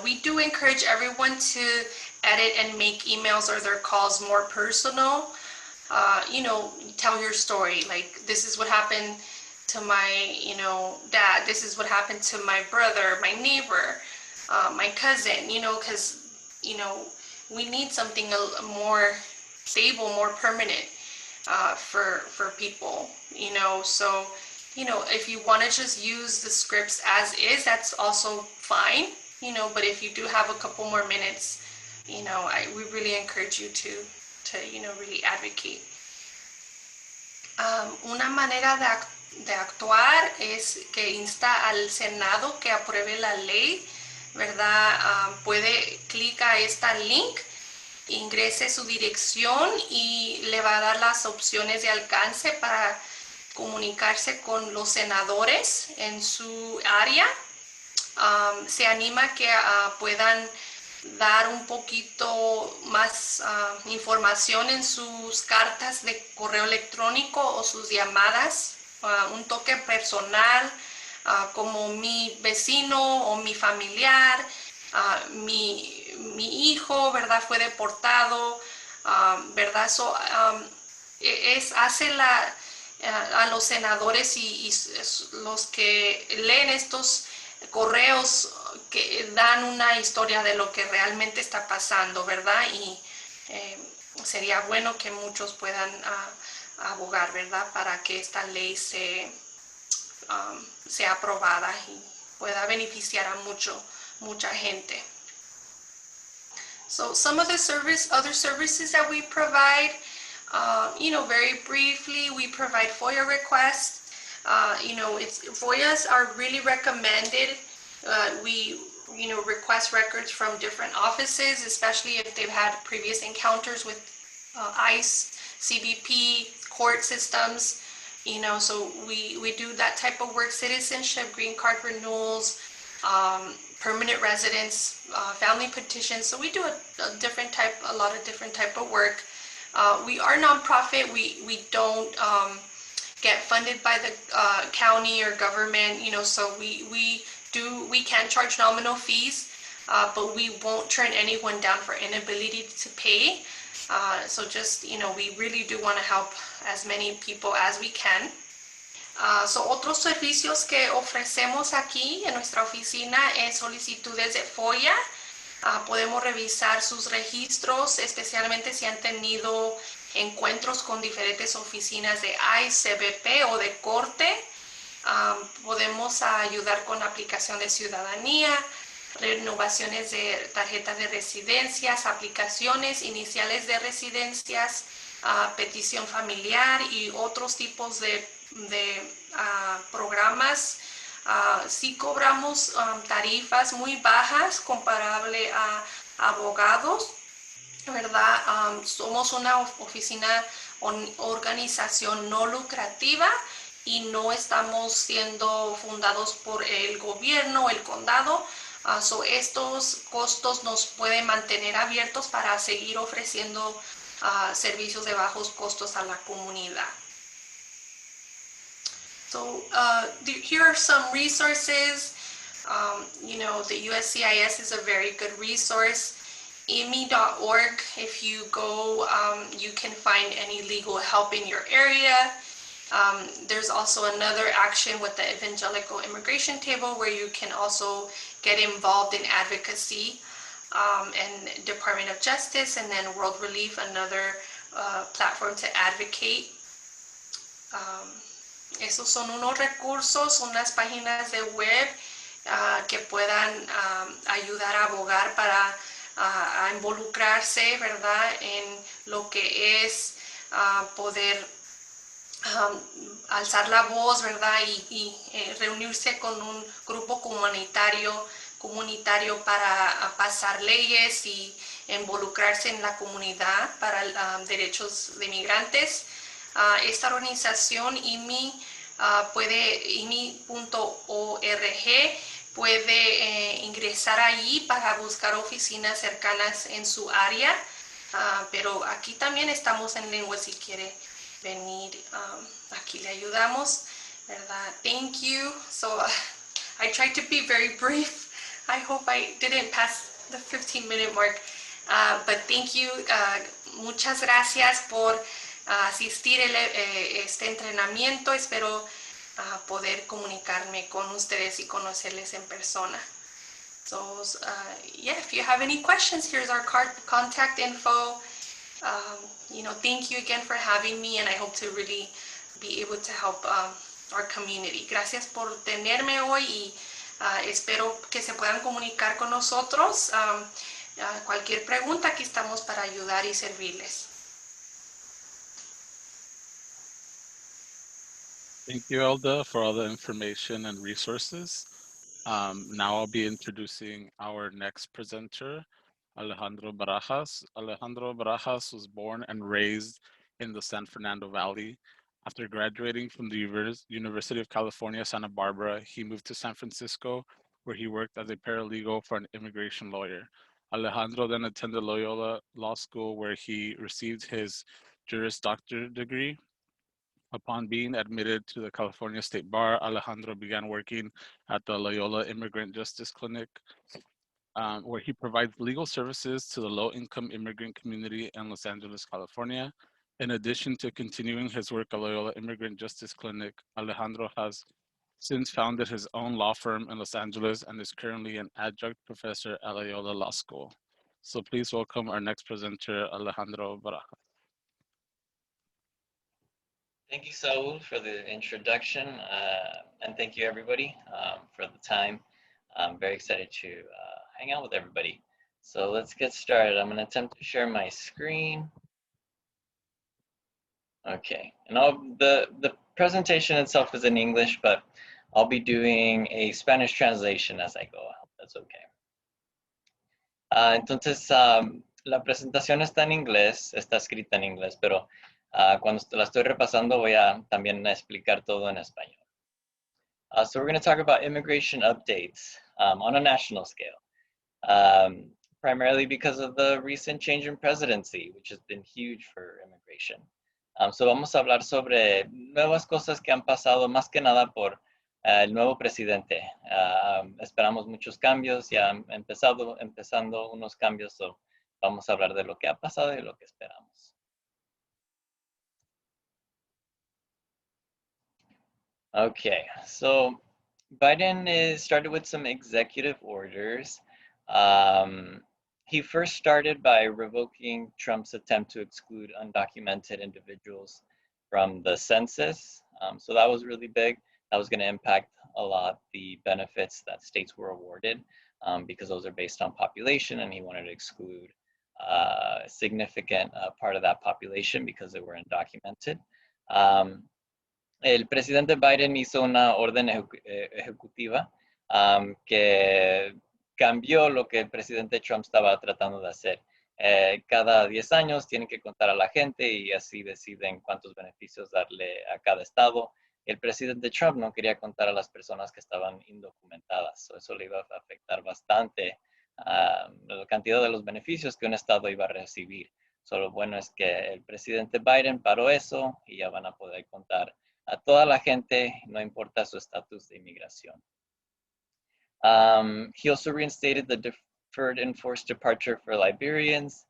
We do encourage everyone to edit and make emails or their calls more personal. Tell your story. Like, this is what happened to my, dad. This is what happened to my brother, my neighbor, my cousin, because, we need something more stable, more permanent for people, So, if you want to just use the scripts as is, that's also fine, but if you do have a couple more minutes, we really encourage you to really advocate. Una manera de actuar es que insta al Senado que apruebe la ley, ¿verdad? Puede clicar a esta link, ingrese su dirección y le va a dar las opciones de alcance para comunicarse con los senadores en su área. Se anima que puedan dar un poquito más información en sus cartas de correo electrónico o sus llamadas, un toque personal, como mi vecino o mi familiar, mi hijo, ¿verdad? Fue deportado, ¿verdad? So, hace a los senadores y los que leen estos correos que dan una historia de lo que realmente está pasando, ¿verdad? Y sería bueno que muchos puedan abogar, ¿verdad? Para que esta ley sea aprobada y pueda beneficiar a mucha gente. So some of the other services that we provide, very briefly, we provide FOIA requests. FOIAs are really recommended. We request records from different offices, especially if they've had previous encounters with ICE, CBP, court systems. So we do that type of work: citizenship, green card renewals, permanent residence, family petitions. So we do a lot of different type of work. We are nonprofit. We don't get funded by the county or government. So we can charge nominal fees, but we won't turn anyone down for inability to pay. So just, we really do want to help as many people as we can. So otros servicios que ofrecemos aquí en nuestra oficina es solicitudes de FOIA. Podemos revisar sus registros, especialmente si han tenido encuentros con diferentes oficinas de ICE, CBP o de corte. Podemos ayudar con aplicación de ciudadanía, renovaciones de tarjetas de residencias, aplicaciones iniciales de residencias, petición familiar y otros tipos de programas. Sí cobramos tarifas muy bajas comparable a abogados, ¿verdad? Somos una organización no lucrativa y no estamos siendo fundados por el gobierno o el condado. So estos costos nos pueden mantener abiertos para seguir ofreciendo servicios de bajos costos a la comunidad. So here are some resources. The USCIS is a very good resource. IMI.org, if you go, you can find any legal help in your area. There's also another action with the Evangelical Immigration Table where you can also get involved in advocacy, and Department of Justice, and then World Relief, another platform to advocate. Esos son unos recursos, unas páginas de web que puedan ayudar a abogar para a involucrarse, ¿verdad? En lo que es poder alzar la voz, ¿verdad? Y reunirse con un grupo comunitario para pasar leyes y involucrarse en la comunidad para derechos de migrantes. Esta organización IMI.org puede ingresar allí para buscar oficinas cercanas en su área, pero aquí también estamos en Lynwood si quiere venir, aquí le ayudamos, ¿verdad? Thank you. So I tried to be very brief. I hope I didn't pass the 15-minute mark. But thank you. Muchas gracias por asistir a este entrenamiento. Espero poder comunicarme con ustedes y conocerles en persona. So yeah, if you have any questions, here's our contact info. Thank you again for having me, and I hope to really be able to help our community. Gracias por tenerme hoy y espero que se puedan comunicar con nosotros. Cualquier pregunta, aquí estamos para ayudar y servirles. Thank you, Elda, for all the information and resources. Now I'll be introducing our next presenter, Alejandro Barajas. Alejandro Barajas was born and raised in the San Fernando Valley. After graduating from the University of California, Santa Barbara, he moved to San Francisco, where he worked as a paralegal for an immigration lawyer. Alejandro then attended Loyola Law School, where he received his Juris Doctor degree. Upon being admitted to the California State Bar, Alejandro began working at the Loyola Immigrant Justice Clinic, where he provides legal services to the low-income immigrant community in Los Angeles, California. In addition to continuing his work at Loyola Immigrant Justice Clinic, Alejandro has since founded his own law firm in Los Angeles and is currently an adjunct professor at Loyola Law School. So please welcome our next presenter, Alejandro Barajas. Thank you, Saul, for the introduction, and thank you, everybody, for the time. I'm very excited to hang out with everybody. So let's get started. I'm going to attempt to share my screen. Okay, and the presentation itself is in English, but I'll be doing a Spanish translation as I go. I hope that's okay. Entonces, la presentación está en inglés, está escrita en inglés, pero cuando la estoy repasando voy a también explicar todo en español. So we're going to talk about immigration updates on a national scale, primarily because of the recent change in presidency, which has been huge for immigration. So vamos a hablar sobre nuevas cosas que han pasado más que nada por el nuevo presidente. Esperamos muchos cambios, ya han empezando unos cambios, so vamos a hablar de lo que ha pasado y lo que esperamos. Okay, so Biden started with some executive orders. He first started by revoking Trump's attempt to exclude undocumented individuals from the census. So that was really big. That was going to impact a lot the benefits that states were awarded because those are based on population, and he wanted to exclude a significant part of that population because they were undocumented. El presidente Biden hizo una orden ejecutiva que cambió lo que el presidente Trump estaba tratando de hacer. Cada 10 años tienen que contar a la gente y así deciden cuántos beneficios darle a cada estado. El presidente Trump no quería contar a las personas que estaban indocumentadas. Eso le iba a afectar bastante la cantidad de los beneficios que un estado iba a recibir. Lo bueno es que el presidente Biden paró eso y ya van a poder contar a toda la gente, no importa su estatus de inmigración. He also reinstated the deferred enforced departure for Liberians.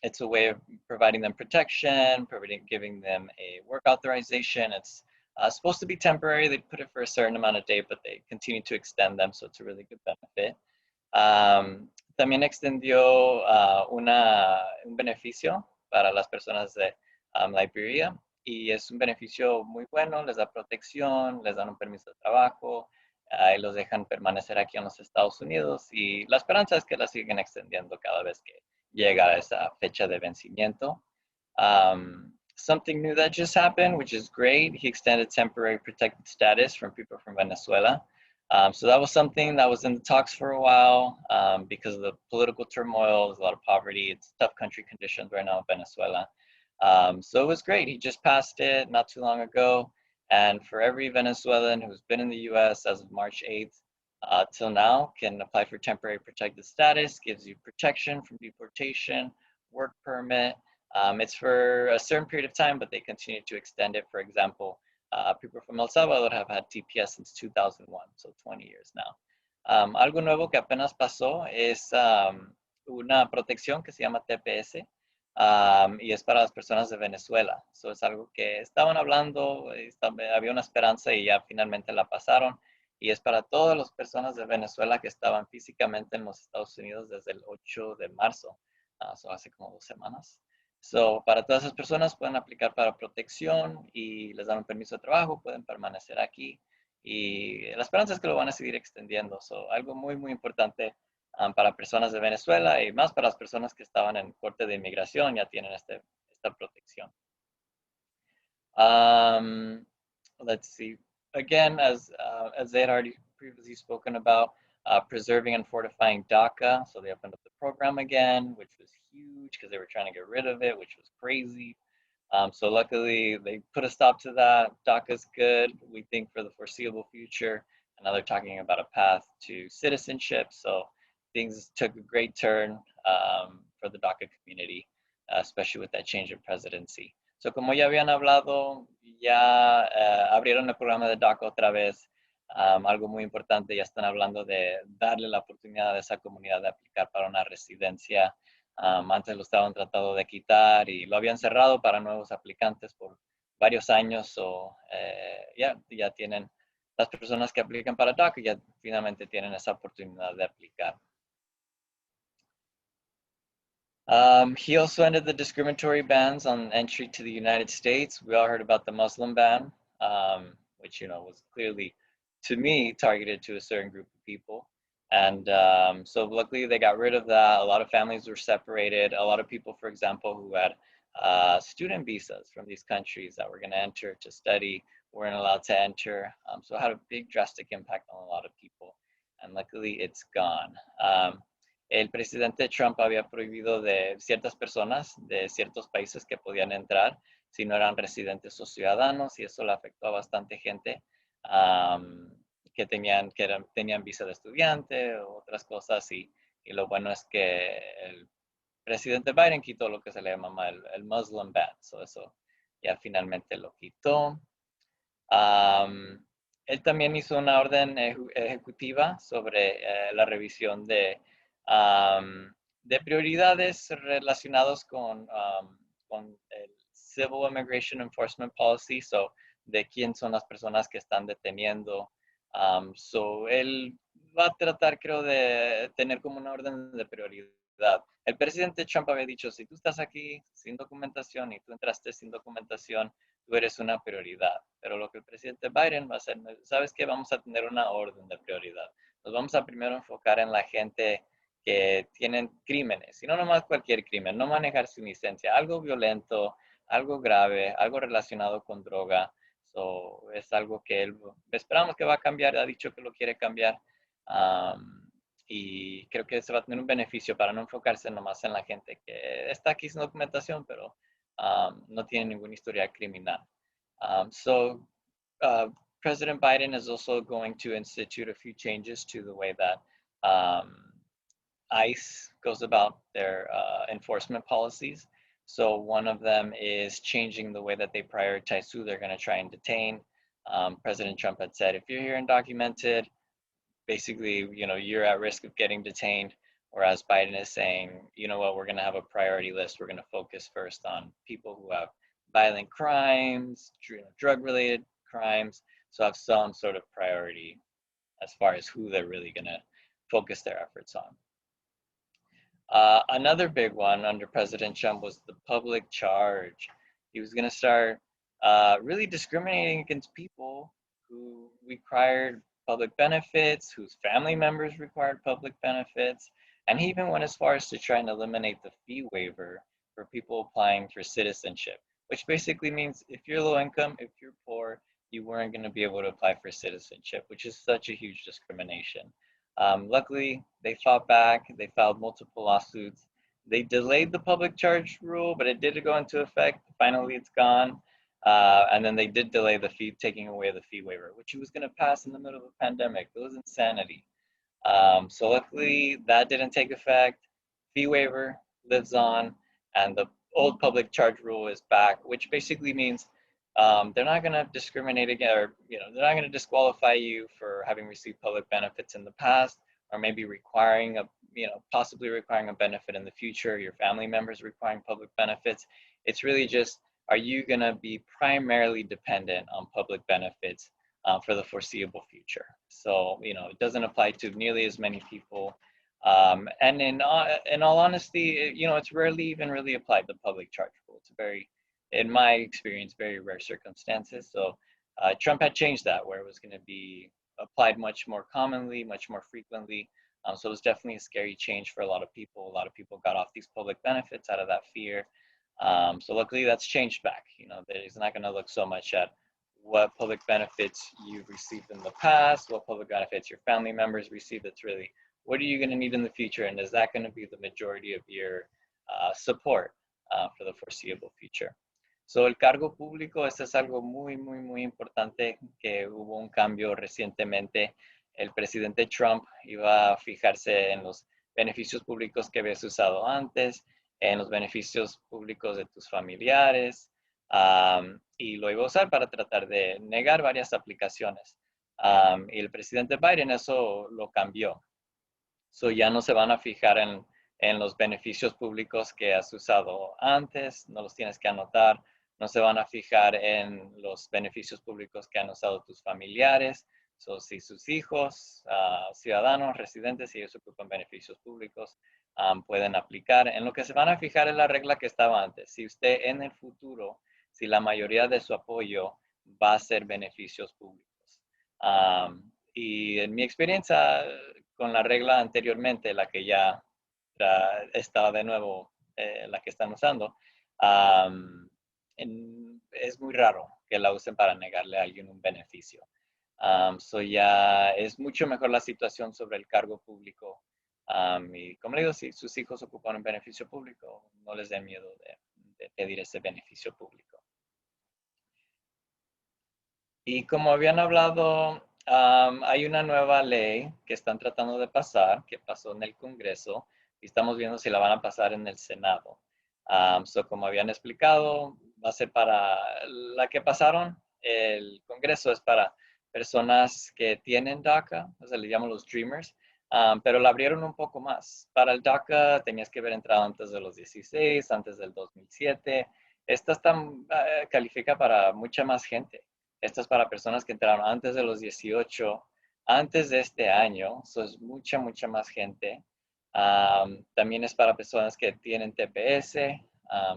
It's a way of providing them protection, giving them a work authorization. It's supposed to be temporary. They put it for a certain amount of days, but they continue to extend them, so it's a really good benefit. También extendió un beneficio para las personas de Liberia. Y es un beneficio muy bueno, les da protección, les dan un permiso de trabajo, y los dejan permanecer aquí en los Estados Unidos, y la esperanza es que la siguen extendiendo cada vez que llega a esa fecha de vencimiento. Something new that just happened, which is great. He extended temporary protected status from people from Venezuela. So that was something that was in the talks for a while because of the political turmoil. There's a lot of poverty. It's tough country conditions right now in Venezuela. So it was great. He just passed it not too long ago. And for every Venezuelan who's been in the US as of March 8th till now can apply for temporary protected status, gives you protection from deportation, work permit. It's for a certain period of time, but they continue to extend it. For example, people from El Salvador have had TPS since 2001, so 20 years now. Algo nuevo que apenas pasó es una protección que se llama TPS. Y es para las personas de Venezuela. So es algo que estaban hablando, había una esperanza y ya finalmente la pasaron. Y es para todas las personas de Venezuela que estaban físicamente en los Estados Unidos desde el 8 de marzo, so hace como 2 semanas. So para todas esas personas pueden aplicar para protección y les dan un permiso de trabajo, pueden permanecer aquí. Y la esperanza es que lo van a seguir extendiendo. So algo muy, muy importante para personas de Venezuela y más para las personas que estaban en corte de inmigración, ya tienen esta protección. Let's see. Again, as they had already previously spoken about, preserving and fortifying DACA. So they opened up the program again, which was huge because they were trying to get rid of it, which was crazy. So luckily, they put a stop to that. DACA is good, we think, for the foreseeable future. And now they're talking about a path to citizenship. So things took a great turn for the DACA community, especially with that change in presidency. So como ya habían hablado, ya abrieron el programa de DACA otra vez. Algo muy importante, ya están hablando de darle la oportunidad a esa comunidad de aplicar para una residencia. Antes lo estaban tratando de quitar y lo habían cerrado para nuevos aplicantes por varios años. So, ya tienen las personas que aplican para DACA, ya finalmente tienen esa oportunidad de aplicar. He also ended the discriminatory bans on entry to the United States. We all heard about the Muslim ban, which was clearly, to me, targeted to a certain group of people. And so luckily they got rid of that. A lot of families were separated. A lot of people, for example, who had student visas from these countries that were going to enter to study weren't allowed to enter. So it had a big drastic impact on a lot of people. And luckily it's gone. El presidente Trump había prohibido de ciertas personas de ciertos países que podían entrar si no eran residentes o ciudadanos, y eso le afectó a bastante gente que tenían visa de estudiante o otras cosas, y lo bueno es que el presidente Biden quitó lo que se le llama el Muslim ban, so eso ya finalmente lo quitó. Él también hizo una orden ejecutiva sobre la revisión de prioridades relacionados con el Civil Immigration Enforcement Policy, so de quién son las personas que están deteniendo. So él va a tratar, creo, de tener como una orden de prioridad. El presidente Trump había dicho, si tú estás aquí sin documentación y tú entraste sin documentación, tú eres una prioridad. Pero lo que el presidente Biden va a hacer, ¿sabes qué? Vamos a tener una orden de prioridad. Nos vamos a primero enfocar en la gente que tienen crímenes, y no nomás cualquier crimen, no manejar sin licencia, algo violento, algo grave, algo relacionado con droga. So, es algo que él esperamos que va a cambiar, ha dicho que lo quiere cambiar. Y creo que se va a tener un beneficio para no enfocarse nomás en la gente que está aquí sin documentación, pero no tiene ninguna historia criminal. So President Biden is also going to institute a few changes to the way that ICE goes about their enforcement policies. So one of them is changing the way that they prioritize who they're going to try and detain. President Trump had said, if you're here undocumented, basically, you're at risk of getting detained. Whereas Biden is saying, you know what, we're going to have a priority list. We're going to focus first on people who have violent crimes, drug-related crimes, so have some sort of priority as far as who they're really going to focus their efforts on. Another big one under President Trump was the public charge. He was going to start really discriminating against people who required public benefits, whose family members required public benefits, and he even went as far as to try and eliminate the fee waiver for people applying for citizenship, which basically means if you're low income, if you're poor, you weren't going to be able to apply for citizenship, which is such a huge discrimination. Luckily, they fought back. They filed multiple lawsuits. They delayed the public charge rule, but it did go into effect. Finally, it's gone. And then they did delay the fee, taking away the fee waiver, which was going to pass in the middle of a pandemic. It was insanity. So luckily, that didn't take effect. Fee waiver lives on, and the old public charge rule is back, which basically means they're not going to discriminate again, or they're not going to disqualify you for having received public benefits in the past, or maybe requiring possibly requiring a benefit in the future. Your family members requiring public benefits. It's really just, are you going to be primarily dependent on public benefits for the foreseeable future? So it doesn't apply to nearly as many people. And in all honesty, it's rarely even really applied, the public charge rule. It's in my experience, very rare circumstances. So Trump had changed that, where it was going to be applied much more commonly, much more frequently. So it was definitely a scary change for a lot of people. A lot of people got off these public benefits out of that fear. So luckily that's changed back. It's not going to look so much at what public benefits you've received in the past, what public benefits your family members received. It's really, what are you going to need in the future? And is that going to be the majority of your support for the foreseeable future? So el cargo público, esto es algo muy, muy, muy importante, que hubo un cambio recientemente. El presidente Trump iba a fijarse en los beneficios públicos que habías usado antes, en los beneficios públicos de tus familiares, y lo iba a usar para tratar de negar varias aplicaciones. Y el presidente Biden eso lo cambió. So ya no se van a fijar en los beneficios públicos que has usado antes, no los tienes que anotar. No se van a fijar en los beneficios públicos que han usado tus familiares. So, si sus hijos, ciudadanos, residentes, si ellos ocupan beneficios públicos, pueden aplicar. En lo que se van a fijar es la regla que estaba antes. Si usted en el futuro, si la mayoría de su apoyo va a ser beneficios públicos. Y en mi experiencia con la regla anteriormente, la que ya estaba de nuevo, la que están usando, es muy raro que la usen para negarle a alguien un beneficio. So ya es mucho mejor la situación sobre el cargo público. Y como le digo, si sus hijos ocupan un beneficio público, no les dé miedo de pedir ese beneficio público. Y como habían hablado, hay una nueva ley que están tratando de pasar, que pasó en el Congreso, y estamos viendo si la van a pasar en el Senado. So como habían explicado, va a ser para la que pasaron, el Congreso es para personas que tienen DACA, o sea, le llaman los Dreamers, pero la abrieron un poco más. Para el DACA tenías que haber entrado antes de los 16, antes del 2007. Esta califica para mucha más gente. Esta es para personas que entraron antes de los 18, antes de este año. Eso es mucha, mucha más gente. También es para personas que tienen TPS,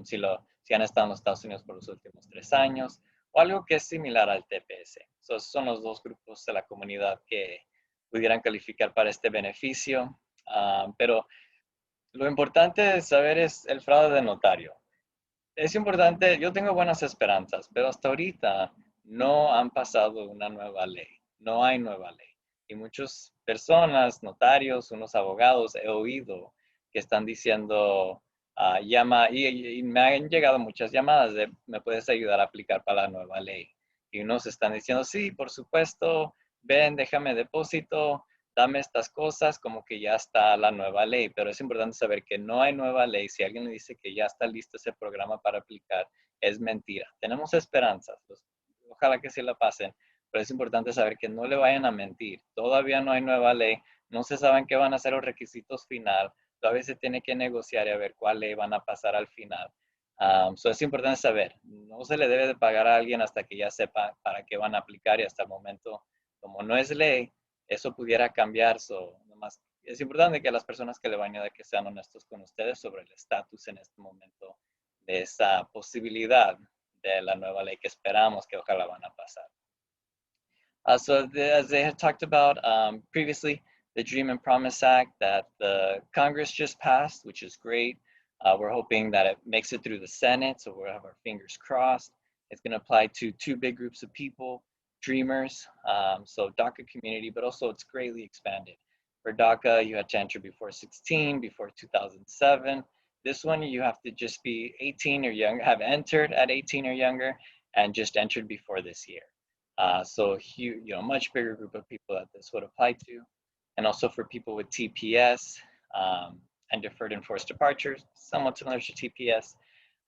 si han estado en los Estados Unidos por los últimos 3 años, o algo que es similar al TPS. Esos son los dos grupos de la comunidad que pudieran calificar para este beneficio. Pero lo importante de saber es el fraude de notario. Es importante, yo tengo buenas esperanzas, pero hasta ahorita no han pasado una nueva ley. No hay nueva ley. Y muchas personas, notarios, unos abogados, he oído que están diciendo, llama, y me han llegado muchas llamadas de, ¿me puedes ayudar a aplicar para la nueva ley? Y unos están diciendo, sí, por supuesto, ven, déjame depósito, dame estas cosas, como que ya está la nueva ley. Pero es importante saber que no hay nueva ley. Si alguien le dice que ya está listo ese programa para aplicar, es mentira. Tenemos esperanzas, ojalá que sí la pasen, pero es importante saber que no le vayan a mentir. Todavía no hay nueva ley, no se saben qué van a ser los requisitos final, todavía se tiene que negociar y a ver cuál ley van a pasar al final. So es importante saber, no se le debe de pagar a alguien hasta que ya sepa para qué van a aplicar, y hasta el momento, como no es ley, eso pudiera cambiar. Nomás es importante que las personas que le vayan a ayudar que sean honestos con ustedes sobre el estatus en este momento de esa posibilidad de la nueva ley que esperamos que ojalá van a pasar. As they had talked about previously, the Dream and Promise Act that the Congress just passed, which is great. We're hoping that it makes it through the Senate, so we'll have our fingers crossed. It's going to apply to two big groups of people, dreamers, so DACA community, but also it's greatly expanded. For DACA, you had to enter before 16, before 2007. This one, you have to just be 18 or younger, have entered at 18 or younger, and just entered before this year. So huge, much bigger group of people that this would apply to. And also for people with TPS and deferred enforced departures, somewhat similar to TPS.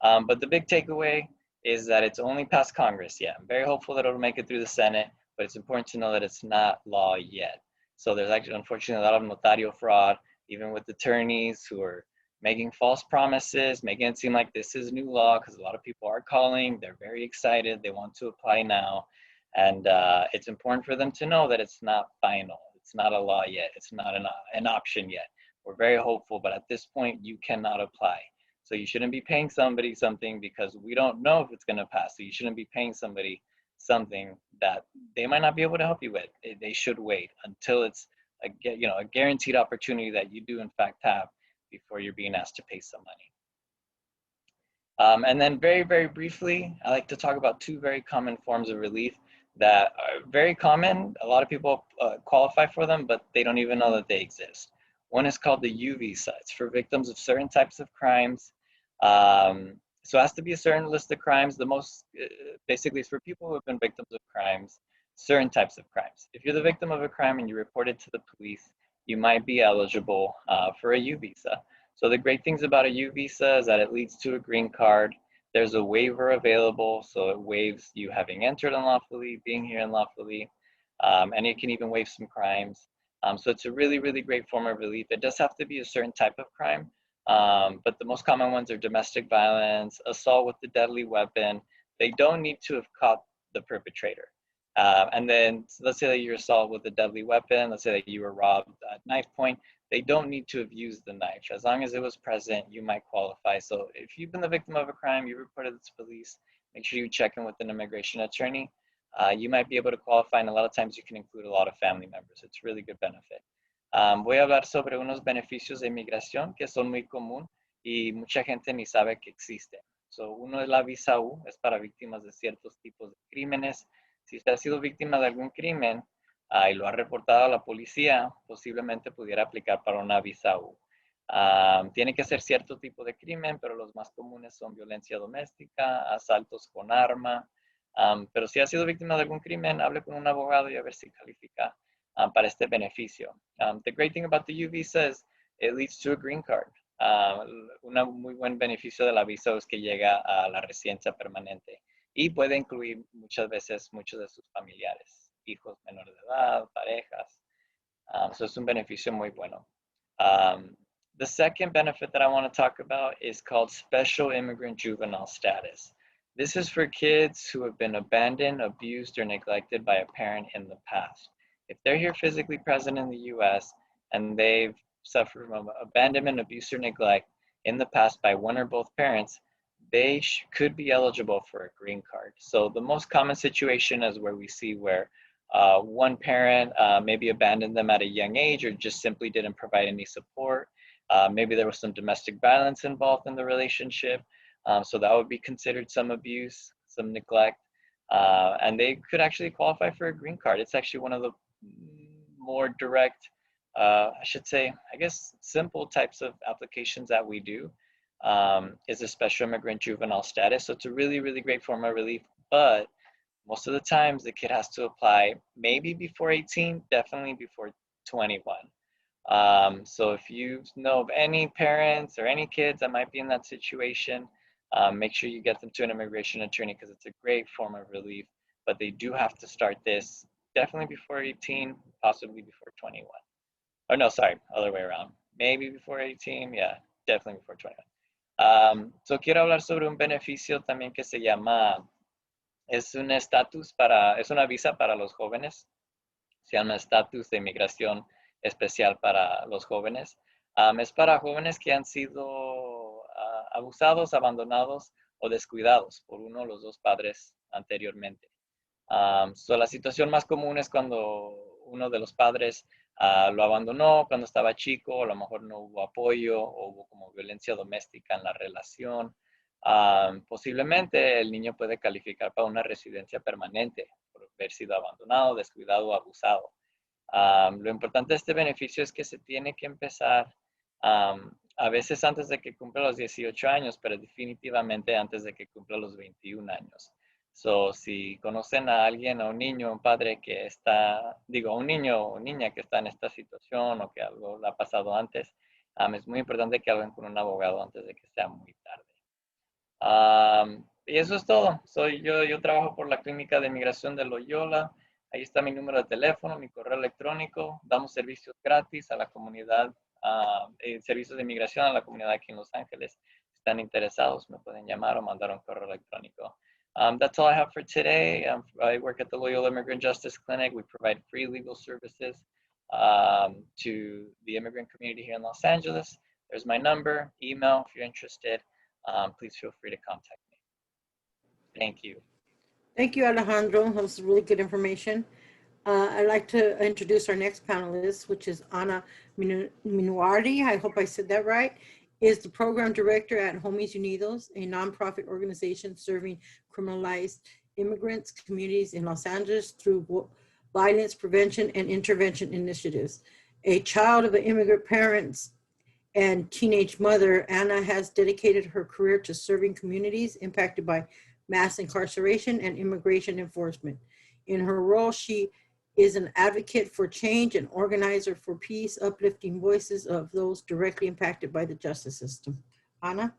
But the big takeaway is that it's only passed Congress yet. I'm very hopeful that it'll make it through the Senate, but it's important to know that it's not law yet. So there's actually, unfortunately, a lot of notario fraud, even with attorneys who are making false promises, making it seem like this is new law, because a lot of people are calling, they're very excited, they want to apply now. And it's important for them to know that it's not final. It's not a law yet. It's not an option yet. We're very hopeful, but at this point, you cannot apply. So you shouldn't be paying somebody something because we don't know if it's going to pass. So you shouldn't be paying somebody something that they might not be able to help you with. They should wait until it's a guaranteed opportunity that you do in fact have before you're being asked to pay some money. And then very, very briefly, I like to talk about two very common forms of relief that are very common. A lot of people qualify for them, but they don't even know that they exist. One is called the U visa. It's for victims of certain types of crimes. So it has to be a certain list of crimes. The most, basically, it's for people who have been victims of crimes, certain types of crimes. If you're the victim of a crime and you report it to the police, you might be eligible for a U visa. So the great things about a U visa is that it leads to a green card. There's a waiver available, so it waives you having entered unlawfully, being here unlawfully, and it can even waive some crimes. So it's a really, really great form of relief. It does have to be a certain type of crime, but the most common ones are domestic violence, assault with a deadly weapon. They don't need to have caught the perpetrator. And then let's say that you're assaulted with a deadly weapon. Let's say that you were robbed at knife point. They don't need to have used the knife. As long as it was present, you might qualify. So if you've been the victim of a crime, you reported it to police, make sure you check in with an immigration attorney. You might be able to qualify, and a lot of times you can include a lot of family members. It's really good benefit. Voy a hablar sobre unos beneficios de inmigración que son muy común y mucha gente ni sabe que existen. So, uno es la visa U, es para víctimas de ciertos tipos de crímenes. Si usted ha sido víctima de algún crimen y lo ha reportado a la policía, posiblemente pudiera aplicar para una visa U. Tiene que ser cierto tipo de crimen, pero los más comunes son violencia doméstica, asaltos con arma. Pero si ha sido víctima de algún crimen, hable con un abogado y a ver si califica para este beneficio. The great thing about the U visa is it leads to a green card. Un muy buen beneficio de la visa es que llega a la residencia permanente y puede incluir muchas veces muchos de sus familiares, hijos menores de edad, parejas. So es un beneficio muy bueno. The second benefit that I want to talk about is called Special Immigrant Juvenile Status. This is for kids who have been abandoned, abused, or neglected by a parent in the past. If they're here physically present in the US and they've suffered from abandonment, abuse, or neglect in the past by one or both parents, they could be eligible for a green card. So the most common situation is where we see where one parent maybe abandoned them at a young age or just simply didn't provide any support. Maybe there was some domestic violence involved in the relationship. So that would be considered some abuse, some neglect, and they could actually qualify for a green card. It's actually one of the more direct, I should say, I guess, simple types of applications that we do is a special immigrant juvenile status. So it's a really, really great form of relief, but most of the times the kid has to apply maybe before 18, definitely before 21. So if you know of any parents or any kids that might be in that situation, make sure you get them to an immigration attorney because it's a great form of relief, but they do have to start this definitely before 18, possibly before 21. Or no, sorry, other way around. Maybe before 18, yeah, definitely before 21. So quiero hablar sobre un beneficio también que se llama, es un estatus es una visa para los jóvenes, se llama estatus de inmigración especial para los jóvenes. Es para jóvenes que han sido abusados, abandonados o descuidados por uno o los dos padres anteriormente. La situación más común es cuando uno de los padres lo abandonó cuando estaba chico, a lo mejor no hubo apoyo o hubo como violencia doméstica en la relación. Posiblemente el niño puede calificar para una residencia permanente por haber sido abandonado, descuidado o abusado. Lo importante de este beneficio es que se tiene que empezar a veces antes de que cumpla los 18 años, pero definitivamente antes de que cumpla los 21 años. Si conocen a alguien, a un niño, un padre que está, un niño o niña que está en esta situación o que algo le ha pasado antes, es muy importante que hablen con un abogado antes de que sea muy tarde. Y eso es todo. Yo trabajo por la Clínica de Inmigración de Loyola. Ahí está mi número de teléfono, mi correo electrónico. Damos servicios gratis a la comunidad, servicios de inmigración a la comunidad aquí en Los Ángeles. Si están interesados, me pueden llamar o mandar un correo electrónico. That's all I have for today. I work at the Loyola Immigrant Justice Clinic. We provide free legal services to the immigrant community here in Los Angeles. There's my number, email if you're interested. Please feel free to contact me. Thank you. Thank you, Alejandro. That was really good information. I'd like to introduce our next panelist, which is Ana Minuardi. I hope I said that right. Is the program director at Homies Unidos, a nonprofit organization serving criminalized immigrants communities in Los Angeles through violence prevention and intervention initiatives. A child of an immigrant parents and teenage mother, Anna has dedicated her career to serving communities impacted by mass incarceration and immigration enforcement. In her role, she is an advocate for change and organizer for peace, uplifting voices of those directly impacted by the justice system. Anna?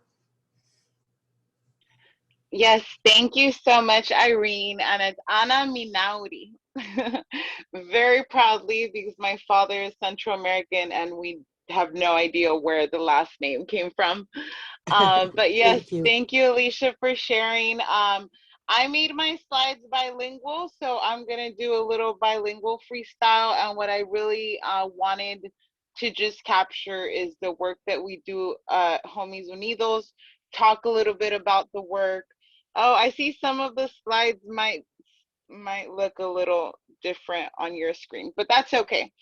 Yes, thank you so much, Irene. And it's Ana Minauri. Very proudly, because my father is Central American and we have no idea where the last name came from. But yes, thank you, Alicia, for sharing. I made my slides bilingual, so I'm gonna do a little bilingual freestyle. And what I really wanted to just capture is the work that we do at Homies Unidos, talk a little bit about the work. Oh, I see some of the slides might look a little different on your screen, but that's okay.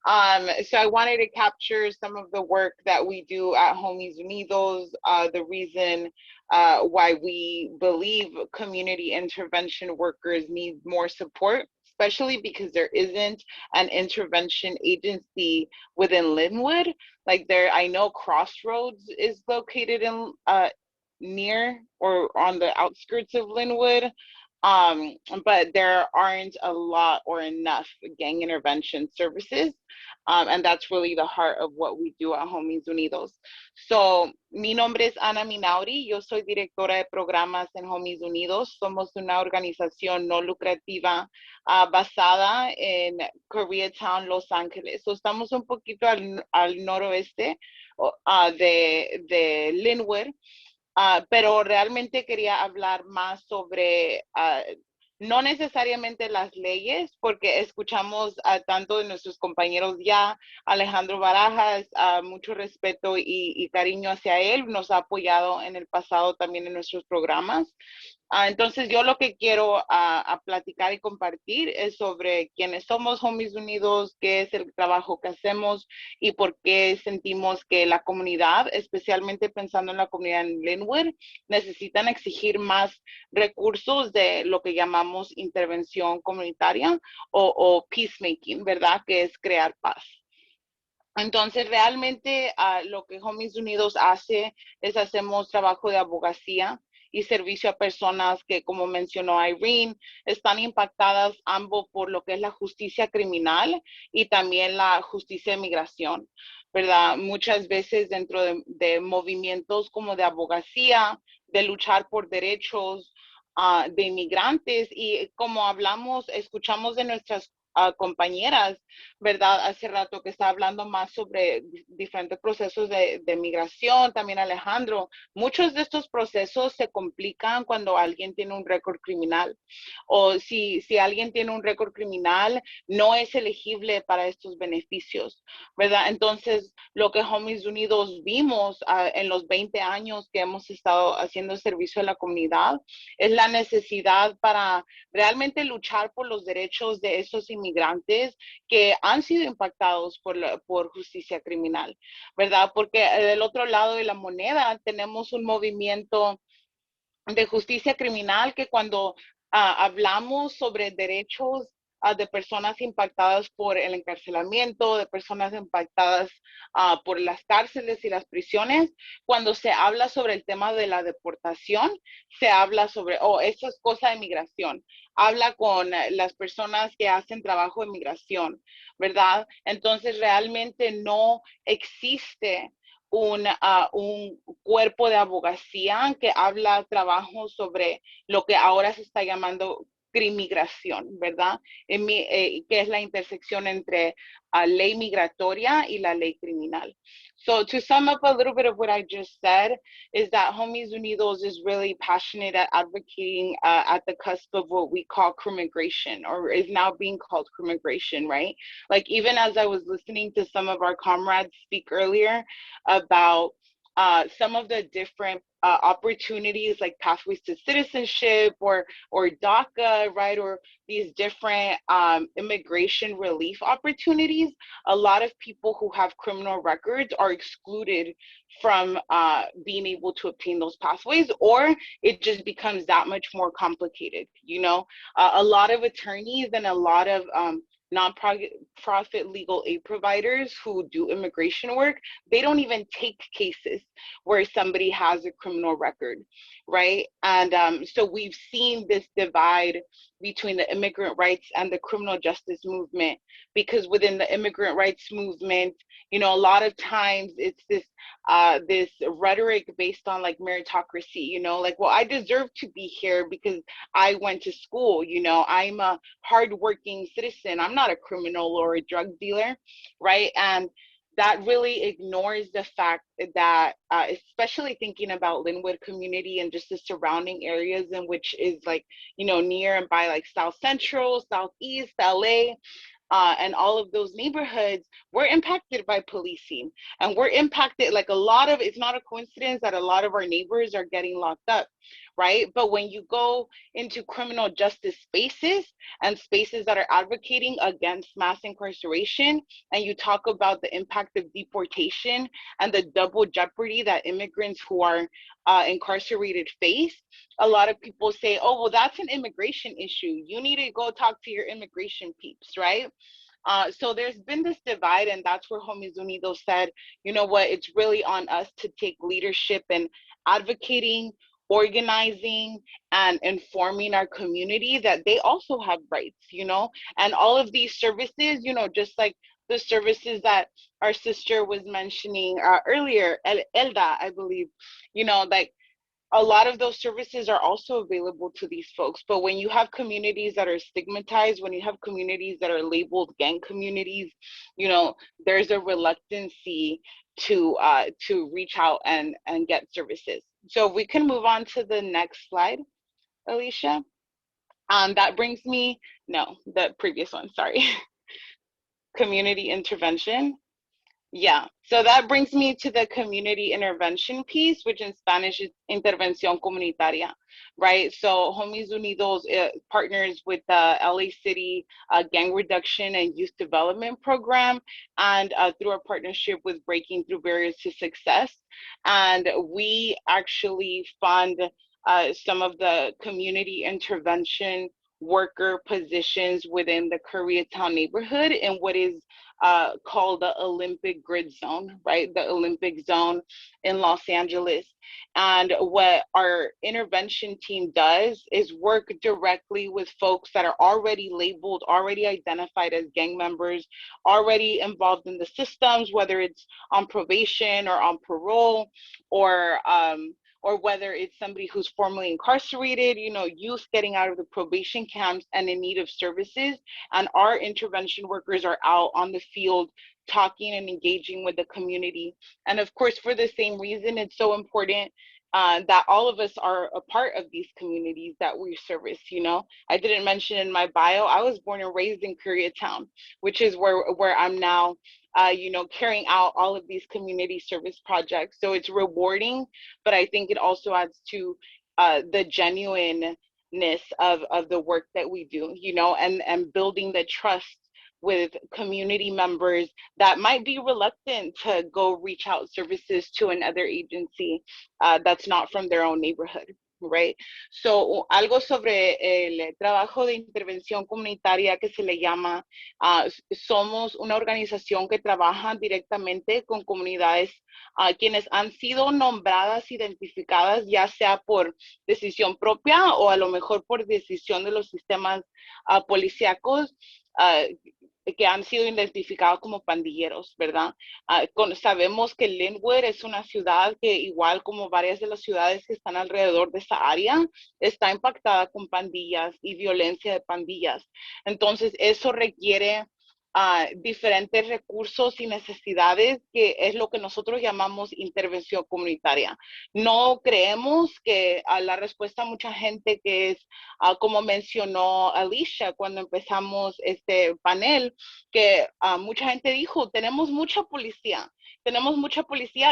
So I wanted to capture some of the work that we do at Homies Unidos, the reason why we believe community intervention workers need more support, especially because there isn't an intervention agency within Lynwood. Like I know Crossroads is located in near or on the outskirts of Lynwood. But there aren't a lot or enough gang intervention services. And that's really the heart of what we do at Homies Unidos. So, mi nombre es Ana Minauri, yo soy directora de programas en Homies Unidos. Somos una organización no lucrativa basada en Koreatown, Los Ángeles. So, estamos un poquito al noroeste de Lynwood. Pero realmente quería hablar más sobre no necesariamente las leyes, porque escuchamos a tanto de nuestros compañeros ya, Alejandro Barajas, mucho respeto y cariño hacia él, nos ha apoyado en el pasado también en nuestros programas. Entonces yo lo que quiero platicar y compartir es sobre quiénes somos Homies Unidos, qué es el trabajo que hacemos y por qué sentimos que la comunidad, especialmente pensando en la comunidad en Lynwood, necesitan exigir más recursos de lo que llamamos intervención comunitaria o peacemaking, ¿verdad? Que es crear paz. Entonces, realmente lo que Homies Unidos hace es hacemos trabajo de abogacía y servicio a personas que, como mencionó Irene, están impactadas ambos por lo que es la justicia criminal y también la justicia de migración, ¿verdad? Muchas veces dentro de movimientos como de abogacía, de luchar por derechos de inmigrantes y como escuchamos de nuestras compañeras, ¿verdad? Hace rato que está hablando más sobre diferentes procesos de migración, también Alejandro. Muchos de estos procesos se complican cuando alguien tiene un récord criminal, o si alguien tiene un récord criminal, no es elegible para estos beneficios, ¿verdad? Entonces, lo que Homies Unidos vimos en los 20 años que hemos estado haciendo servicio a la comunidad es la necesidad para realmente luchar por los derechos de esos inmigrantes que han sido impactados por justicia criminal, ¿verdad? Porque del otro lado de la moneda tenemos un movimiento de justicia criminal que cuando hablamos sobre derechos de personas impactadas por el encarcelamiento, de personas impactadas por las cárceles y las prisiones, cuando se habla sobre el tema de la deportación, se habla sobre, eso es cosa de migración, habla con las personas que hacen trabajo de migración, ¿verdad? Entonces realmente no existe un cuerpo de abogacía que habla trabajo sobre lo que ahora se está llamando crimigración, ¿verdad? Que es la intersección entre ley migratoria y la ley criminal. So to sum up a little bit of what I just said is that Homies Unidos is really passionate at advocating at the cusp of what we call crimmigration, or is now being called crimmigration, right? Like even as I was listening to some of our comrades speak earlier about some of the different opportunities like pathways to citizenship or DACA, right? Or these different immigration relief opportunities, a lot of people who have criminal records are excluded from being able to obtain those pathways, or it just becomes that much more complicated, you know? A lot of attorneys and a lot of nonprofit legal aid providers who do immigration work, they don't even take cases where somebody has a criminal record, right? And so we've seen this divide between the immigrant rights and the criminal justice movement, because within the immigrant rights movement, you know, a lot of times it's this this rhetoric based on like meritocracy, you know, like, well, I deserve to be here because I went to school, you know, I'm a hardworking citizen, I'm not a criminal or a drug dealer, right? And that really ignores the fact that, especially thinking about Lynwood community and just the surrounding areas in which is like, you know, near and by like South Central, Southeast, LA, and all of those neighborhoods, we're impacted by policing. And we're impacted, like a lot of, it's not a coincidence that a lot of our neighbors are getting locked up, right? But when you go into criminal justice spaces and spaces that are advocating against mass incarceration, and you talk about the impact of deportation and the double jeopardy that immigrants who are incarcerated face, a lot of people say, oh, well, that's an immigration issue. You need to go talk to your immigration peeps, right? So there's been this divide, and that's where Homies Unidos said, you know what, it's really on us to take leadership in advocating, organizing, and informing our community that they also have rights, you know, and all of these services, you know, just like the services that our sister was mentioning earlier, Elda, I believe, you know, like a lot of those services are also available to these folks. But when you have communities that are stigmatized, when you have communities that are labeled gang communities, you know, there's a reluctancy to reach out and get services. So if we can move on to the next slide, Alicia. That brings me, no, the previous one, sorry. Community intervention. Yeah, so that brings me to the community intervention piece, which in Spanish is intervención comunitaria, right? So Homies Unidos partners with the LA City Gang Reduction and Youth Development Program, and through our partnership with Breaking Through Barriers to Success. And we actually fund some of the community intervention worker positions within the Koreatown neighborhood in what is called the Olympic Grid Zone, right? The Olympic Zone in Los Angeles. And what our intervention team does is work directly with folks that are already labeled, already identified as gang members, already involved in the systems, whether it's on probation or on parole, or or whether it's somebody who's formerly incarcerated, you know, youth getting out of the probation camps and in need of services. And our intervention workers are out on the field talking and engaging with the community. And of course, for the same reason, it's so important that all of us are a part of these communities that we service. You know, I didn't mention in my bio, I was born and raised in Koreatown, which is where I'm now, you know, carrying out all of these community service projects. So it's rewarding, but I think it also adds to the genuineness of the work that we do, you know, and building the trust with community members that might be reluctant to go reach out services to another agency that's not from their own neighborhood, right? So algo sobre el trabajo de intervención comunitaria que se le llama, somos una organización que trabaja directamente con comunidades quienes han sido nombradas, identificadas, ya sea por decisión propia o a lo mejor por decisión de los sistemas policíacos, que han sido identificados como pandilleros, ¿verdad? Sabemos que Lynwood es una ciudad que, igual como varias de las ciudades que están alrededor de esa área, está impactada con pandillas y violencia de pandillas. Entonces, eso requiere diferentes recursos y necesidades, que es lo que nosotros llamamos intervención comunitaria. No creemos que la respuesta a mucha gente, que es como mencionó Alicia cuando empezamos este panel, que mucha gente dijo, tenemos mucha policía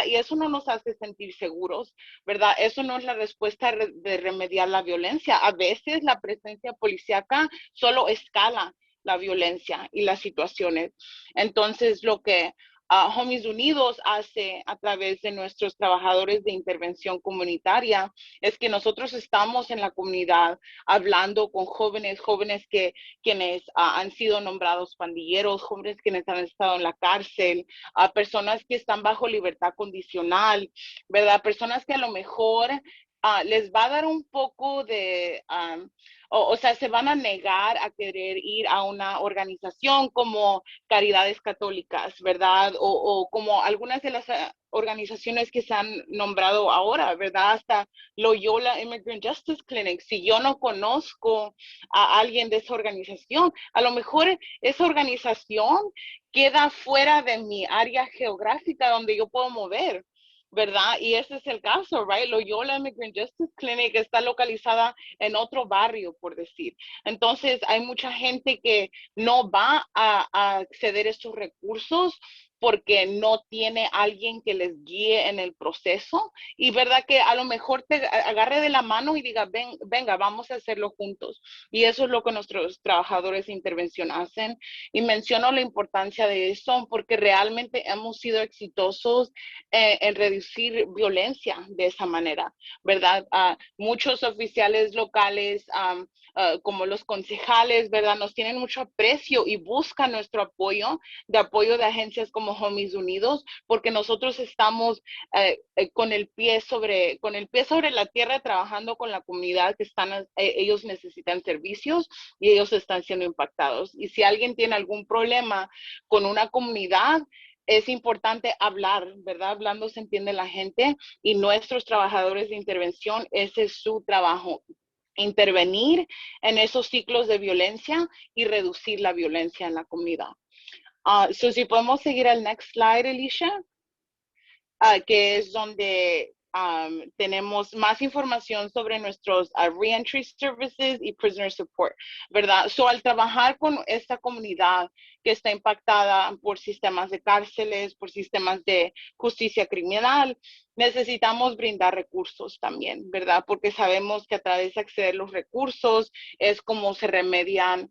y eso no nos hace sentir seguros, ¿verdad? Eso no es la respuesta de remediar la violencia. A veces la presencia policíaca solo escala la violencia y las situaciones. Entonces, lo que Homies Unidos hace a través de nuestros trabajadores de intervención comunitaria es que nosotros estamos en la comunidad hablando con jóvenes quienes han sido nombrados pandilleros, jóvenes quienes han estado en la cárcel, personas que están bajo libertad condicional, ¿verdad? Personas que a lo mejor les va a dar un poco de, o sea, se van a negar a querer ir a una organización como Caridades Católicas, ¿verdad? O como algunas de las organizaciones que se han nombrado ahora, ¿verdad? Hasta Loyola Immigrant Justice Clinic. Si yo no conozco a alguien de esa organización, a lo mejor esa organización queda fuera de mi área geográfica donde yo puedo mover, ¿verdad? Y ese es el caso, right? Loyola Immigrant Justice Clinic está localizada en otro barrio, por decir. Entonces, hay mucha gente que no va a acceder a estos recursos porque no tiene alguien que les guíe en el proceso, y verdad que a lo mejor te agarre de la mano y diga, venga, vamos a hacerlo juntos. Y eso es lo que nuestros trabajadores de intervención hacen. Y menciono la importancia de eso porque realmente hemos sido exitosos en reducir violencia de esa manera, ¿verdad? Muchos oficiales locales, como los concejales, ¿verdad? Nos tienen mucho aprecio y buscan nuestro apoyo de agencias como Homies Unidos, porque nosotros estamos con el pie sobre la tierra, trabajando con la comunidad que están, ellos necesitan servicios y ellos están siendo impactados. Y si alguien tiene algún problema con una comunidad, es importante hablar, ¿verdad? Hablando se entiende la gente, y nuestros trabajadores de intervención, ese es su trabajo, intervenir en esos ciclos de violencia y reducir la violencia en la comunidad. So si podemos seguir al next slide, Alicia, que es donde tenemos más información sobre nuestros reentry services y prisoner support, ¿verdad? So al trabajar con esta comunidad que está impactada por sistemas de cárceles, por sistemas de justicia criminal, necesitamos brindar recursos también, ¿verdad? Porque sabemos que a través de acceder a los recursos es como se remedian,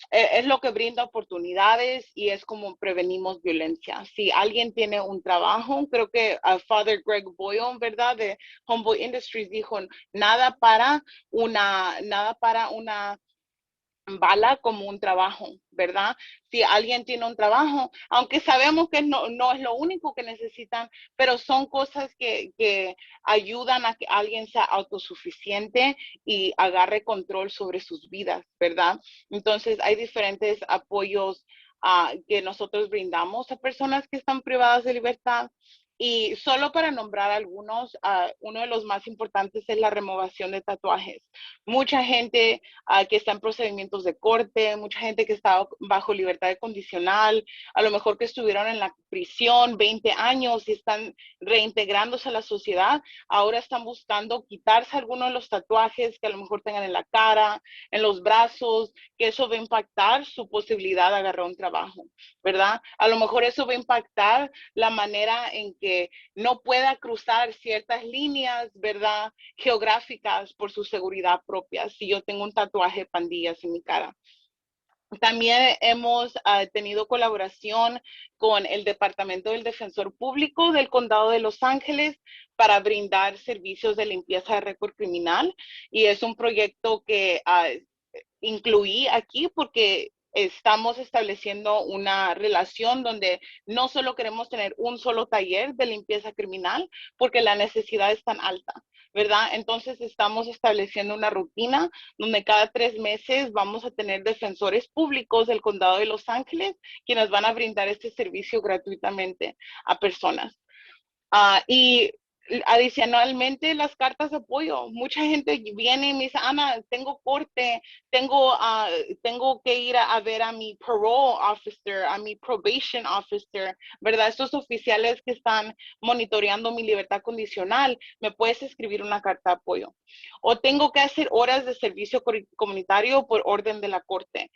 es lo que brinda oportunidades y es como prevenimos violencia. Si alguien tiene un trabajo, creo que Father Greg Boyle, ¿verdad? De Homeboy Industries dijo, nada para una bala como un trabajo, ¿verdad? Si alguien tiene un trabajo, aunque sabemos que no es lo único que necesitan, pero son cosas que ayudan a que alguien sea autosuficiente y agarre control sobre sus vidas, ¿verdad? Entonces hay diferentes apoyos que nosotros brindamos a personas que están privadas de libertad. Y solo para nombrar algunos, uno de los más importantes es la removación de tatuajes. Mucha gente que está en procedimientos de corte, mucha gente que está bajo libertad condicional, a lo mejor que estuvieron en la prisión 20 años y están reintegrándose a la sociedad, ahora están buscando quitarse algunos de los tatuajes que a lo mejor tengan en la cara, en los brazos, que eso va a impactar su posibilidad de agarrar un trabajo, ¿verdad? A lo mejor eso va a impactar la manera en que no pueda cruzar ciertas líneas, ¿verdad? Geográficas por su seguridad propia, si yo tengo un tatuaje de pandillas en mi cara. También hemos tenido colaboración con el Departamento del Defensor Público del Condado de Los Ángeles para brindar servicios de limpieza de récord criminal, y es un proyecto que incluí aquí porque estamos estableciendo una relación donde no solo queremos tener un solo taller de limpieza criminal porque la necesidad es tan alta, ¿verdad? Entonces estamos estableciendo una rutina donde cada 3 meses vamos a tener defensores públicos del condado de Los Ángeles quienes van a brindar este servicio gratuitamente a personas. Y adicionalmente, las cartas de apoyo. Mucha gente viene y me dice, Ana, tengo corte, tengo que ir a ver a mi parole officer, a mi probation officer, ¿verdad? Estos oficiales que están monitoreando mi libertad condicional, ¿me puedes escribir una carta de apoyo? O tengo que hacer horas de servicio comunitario por orden de la corte.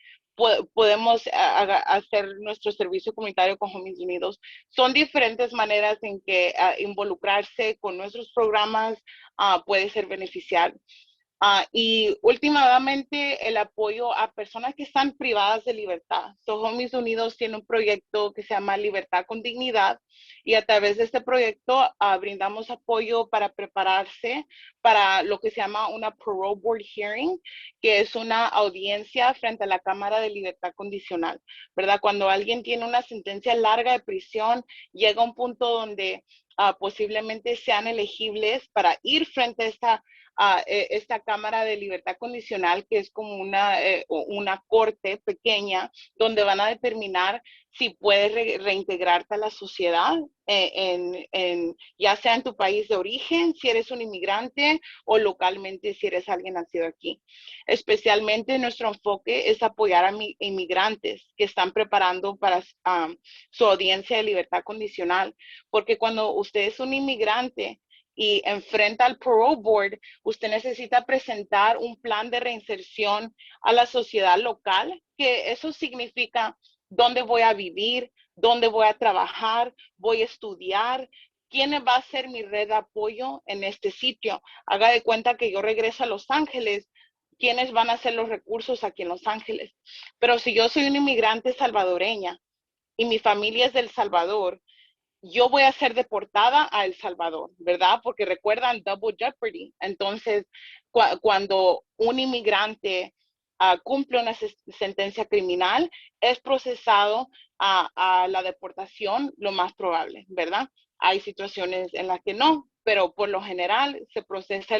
Podemos hacer nuestro servicio comunitario con Homies Unidos. Son diferentes maneras en que involucrarse con nuestros programas puede ser beneficial. Y últimamente el apoyo a personas que están privadas de libertad. So, Homies Unidos tiene un proyecto que se llama Libertad con Dignidad, y a través de este proyecto brindamos apoyo para prepararse para lo que se llama una parole board hearing, que es una audiencia frente a la Cámara de Libertad Condicional, ¿verdad? Cuando alguien tiene una sentencia larga de prisión, llega a un punto donde posiblemente sean elegibles para ir frente a esta Cámara de Libertad Condicional, que es como una corte pequeña donde van a determinar si puedes reintegrarte a la sociedad, ya sea en tu país de origen, si eres un inmigrante, o localmente si eres alguien nacido aquí. Especialmente nuestro enfoque es apoyar a inmigrantes que están preparando para su audiencia de libertad condicional, porque cuando usted es un inmigrante y enfrenta al parole board, usted necesita presentar un plan de reinserción a la sociedad local, que eso significa dónde voy a vivir, dónde voy a trabajar, voy a estudiar, quién va a ser mi red de apoyo en este sitio. Haga de cuenta que yo regreso a Los Ángeles, quiénes van a ser los recursos aquí en Los Ángeles. Pero si yo soy una inmigrante salvadoreña y mi familia es del Salvador, yo voy a ser deportada a El Salvador, ¿verdad? Porque recuerdan double jeopardy. Entonces, cuando un inmigrante cumple una sentencia criminal, es procesado a la deportación lo más probable, ¿verdad? Hay situaciones en las que no, pero por lo general se procesa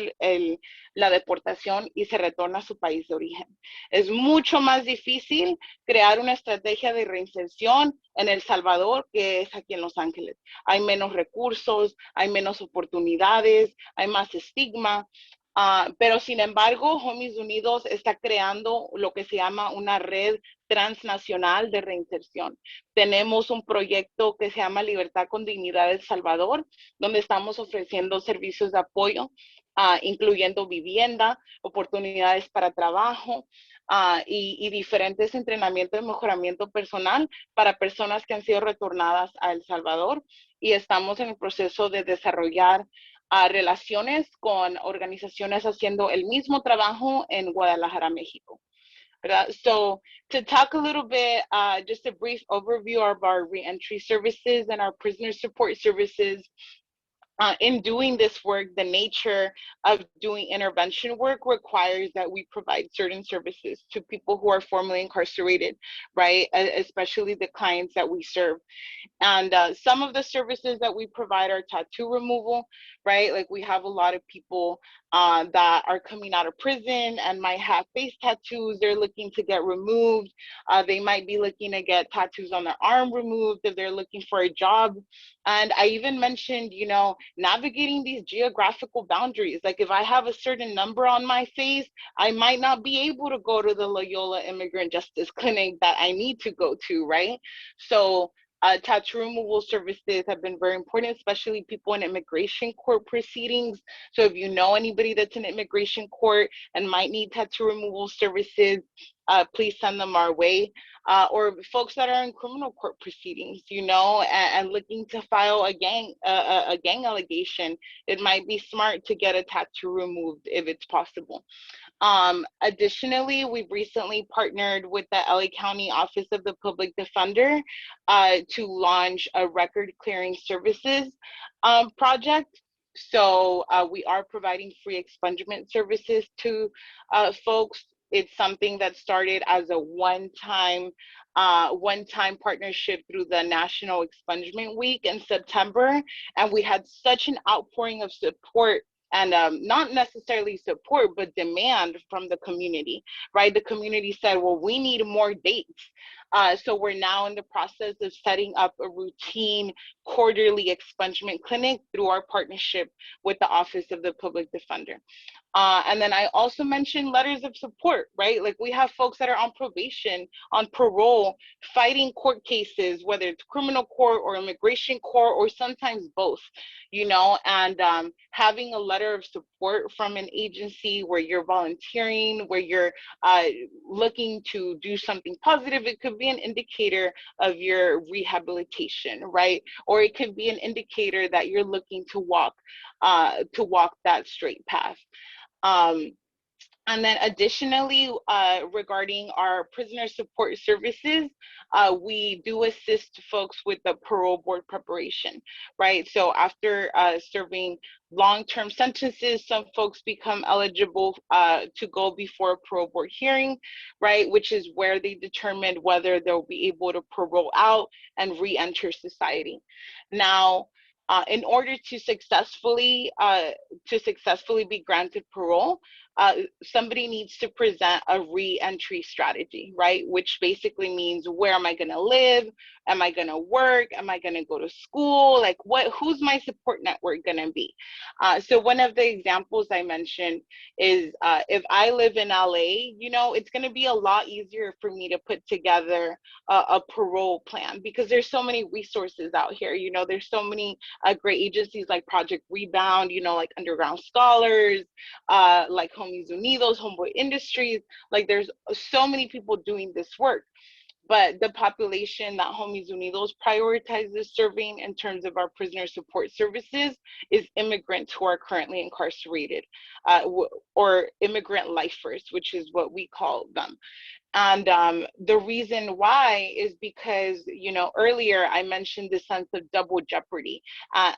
la deportación y se retorna a su país de origen. Es mucho más difícil crear una estrategia de reinserción en El Salvador que es aquí en Los Ángeles. Hay menos recursos, hay menos oportunidades, hay más estigma. Pero sin embargo, Homies Unidos está creando lo que se llama una red transnacional de reinserción. Tenemos un proyecto que se llama Libertad con Dignidad El Salvador, donde estamos ofreciendo servicios de apoyo, incluyendo vivienda, oportunidades para trabajo, y diferentes entrenamientos de mejoramiento personal para personas que han sido retornadas a El Salvador. Y estamos en el proceso de desarrollar relaciones con organizaciones haciendo el mismo trabajo en Guadalajara, México. So to talk a little bit, just a brief overview of our reentry services and our prisoner support services. In doing this work, the nature of doing intervention work requires that we provide certain services to people who are formerly incarcerated, right? Especially the clients that we serve. And some of the services that we provide are tattoo removal, right? Like we have a lot of people that are coming out of prison and might have face tattoos they're looking to get removed. They might be looking to get tattoos on their arm removed if they're looking for a job. And I even mentioned, you know, navigating these geographical boundaries. Like if I have a certain number on my face, I might not be able to go to the Loyola Immigrant Justice Clinic that I need to go to, right? So tattoo removal services have been very important, especially people in immigration court proceedings. So if you know anybody that's in immigration court and might need tattoo removal services, please send them our way. Or folks that are in criminal court proceedings, you know, and looking to file a gang allegation, it might be smart to get a tattoo removed if it's possible. Additionally, we've recently partnered with the LA County Office of the Public Defender to launch a record clearing services project. So we are providing free expungement services to folks. It's something that started as a one-time partnership through the National Expungement Week in September, and we had such an outpouring of support and not necessarily support, but demand from the community, right? The community said, well, we need more dates. So we're now in the process of setting up a routine quarterly expungement clinic through our partnership with the Office of the Public Defender. And then I also mentioned letters of support, right? Like we have folks that are on probation, on parole, fighting court cases, whether it's criminal court or immigration court, or sometimes both, you know, and having a letter of support from an agency where you're volunteering, where you're looking to do something positive, it could be an indicator of your rehabilitation, right? Or it could be an indicator that you're looking to walk that straight path. And then additionally, regarding our prisoner support services, we do assist folks with the parole board preparation, right? So after serving long-term sentences, some folks become eligible to go before a parole board hearing, right? Which is where they determine whether they'll be able to parole out and re-enter society. Now, in order to successfully be granted parole, somebody needs to present a re-entry strategy, right? Which basically means, where am I going to live? Am I going to work? Am I going to go to school? Like who's my support network going to be? So one of the examples I mentioned is if I live in LA, you know, it's going to be a lot easier for me to put together a parole plan, because there's so many resources out here. You know, there's so many great agencies like Project Rebound, you know, like Underground Scholars, like Homies Unidos, Homeboy Industries. Like there's so many people doing this work. But the population that Homies Unidos prioritizes serving in terms of our prisoner support services is immigrants who are currently incarcerated, or immigrant lifers, which is what we call them. And the reason why is because, you know, earlier I mentioned the sense of double jeopardy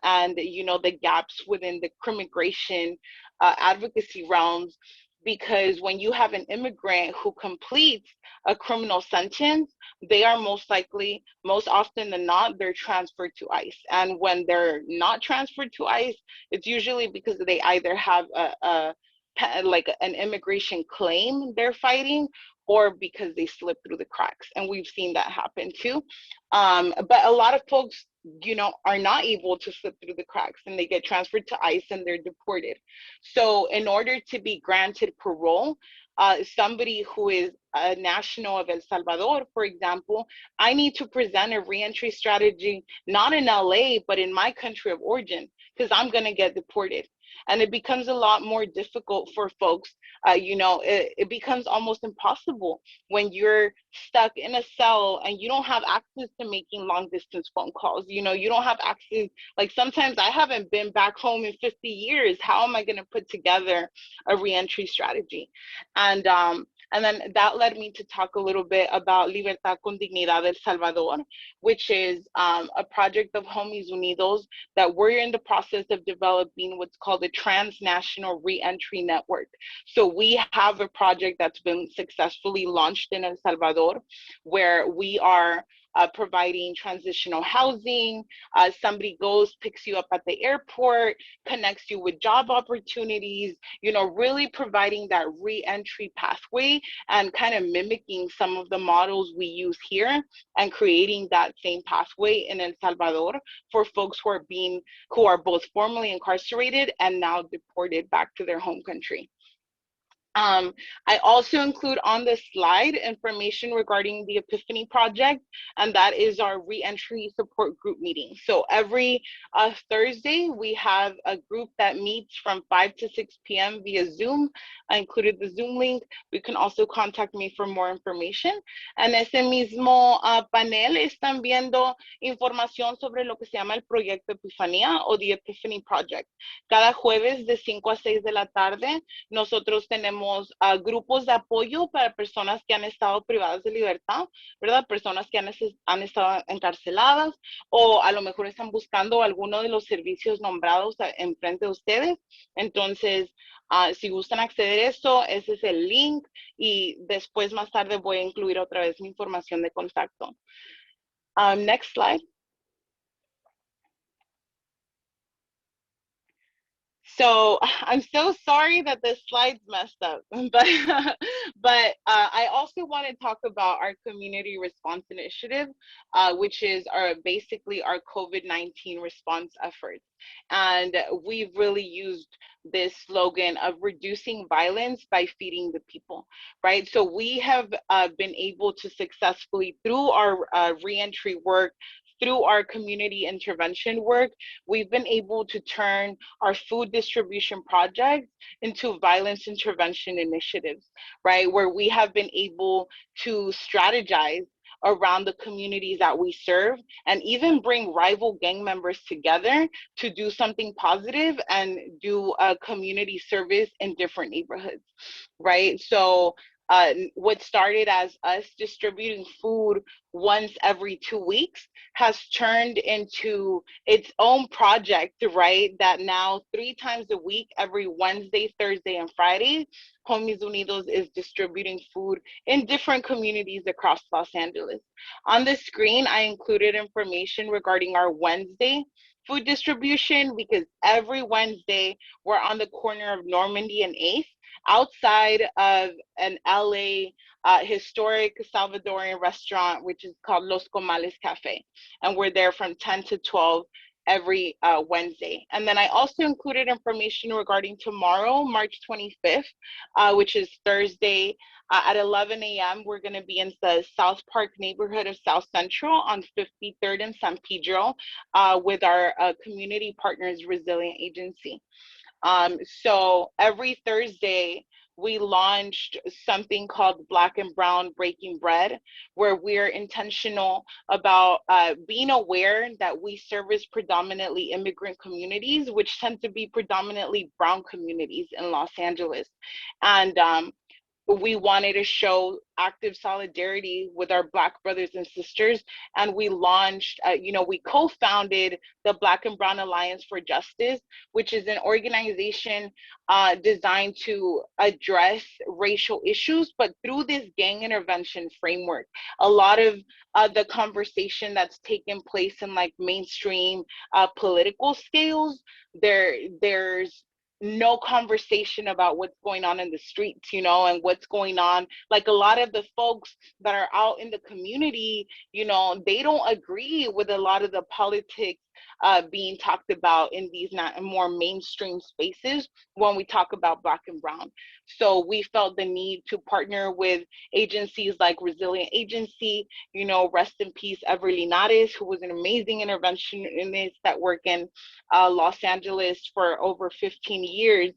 and, you know, the gaps within the crimmigration advocacy realms. Because when you have an immigrant who completes a criminal sentence, they are most often than not, they're transferred to ICE. And when they're not transferred to ICE, it's usually because they either have like an immigration claim they're fighting, or because they slip through the cracks. And we've seen that happen too. But a lot of folks, you know, are not able to slip through the cracks, and they get transferred to ICE and they're deported. So in order to be granted parole, somebody who is a national of El Salvador, for example, I need to present a reentry strategy, not in LA, but in my country of origin, because I'm gonna get deported. And it becomes a lot more difficult for folks. You know, it becomes almost impossible when you're stuck in a cell and you don't have access to making long distance phone calls. You know, you don't have access. Like sometimes I haven't been back home in 50 years. How am I going to put together a reentry strategy? And then that led me to talk a little bit about Libertad con Dignidad El Salvador, which is a project of Homies Unidos that we're in the process of developing what's called a transnational reentry network. So we have a project that's been successfully launched in El Salvador, where we are providing transitional housing. Somebody goes, picks you up at the airport, connects you with job opportunities, you know, really providing that re-entry pathway and kind of mimicking some of the models we use here and creating that same pathway in El Salvador for folks who are both formally incarcerated and now deported back to their home country. I also include on this slide information regarding the Epiphany Project, and that is our reentry support group meeting. So every Thursday, we have a group that meets from 5 to 6 p.m. via Zoom. I included the Zoom link. You can also contact me for more information. En ese mismo panel están viendo información sobre lo que se llama el Proyecto Epifanía o the Epiphany Project. Cada jueves de 5 a 6 de la tarde, nosotros tenemos grupos de apoyo para personas que han estado privadas de libertad, ¿verdad? Personas que han estado encarceladas o a lo mejor están buscando alguno de los servicios nombrados enfrente de ustedes. Entonces, si gustan acceder a eso, ese es el link y después más tarde voy a incluir otra vez mi información de contacto. Next slide. So I'm so sorry that this slide's messed up, but I also want to talk about our community response initiative, which is basically our COVID-19 response efforts. And we've really used this slogan of reducing violence by feeding the people, right? So we have been able to successfully, through our reentry work, through our community intervention work, we've been able to turn our food distribution projects into violence intervention initiatives, right? Where we have been able to strategize around the communities that we serve and even bring rival gang members together to do something positive and do a community service in different neighborhoods, right? So what started as us distributing food once every 2 weeks has turned into its own project, right? That now 3 times a week, every Wednesday, Thursday, and Friday, Homies Unidos is distributing food in different communities across Los Angeles. On the screen, I included information regarding our Wednesday food distribution because every Wednesday we're on the corner of Normandy and 8th outside of an LA historic Salvadorian restaurant, which is called Los Comales Cafe. And we're there from 10 to 12 every Wednesday. And then I also included information regarding tomorrow, March 25th, which is Thursday at 11 a.m. We're going to be in the South Park neighborhood of South Central on 53rd and San Pedro with our community partners Resilient Agency. So every Thursday, we launched something called Black and Brown Breaking Bread, where we're intentional about being aware that we service predominantly immigrant communities, which tend to be predominantly brown communities in Los Angeles. And we wanted to show active solidarity with our Black brothers and sisters. And we launched, we co-founded the Black and Brown Alliance for Justice, which is an organization designed to address racial issues, but through this gang intervention framework. A lot of the conversation that's taken place in like mainstream political scales, there's no conversation about what's going on in the streets, and what's going on. Like a lot of the folks that are out in the community, they don't agree with a lot of the politics being talked about in these more mainstream spaces when we talk about Black and Brown. So we felt the need to partner with agencies like Resilient Agency, rest in peace, Ever Linares, who was an amazing interventionist that worked in Los Angeles for over 15 years.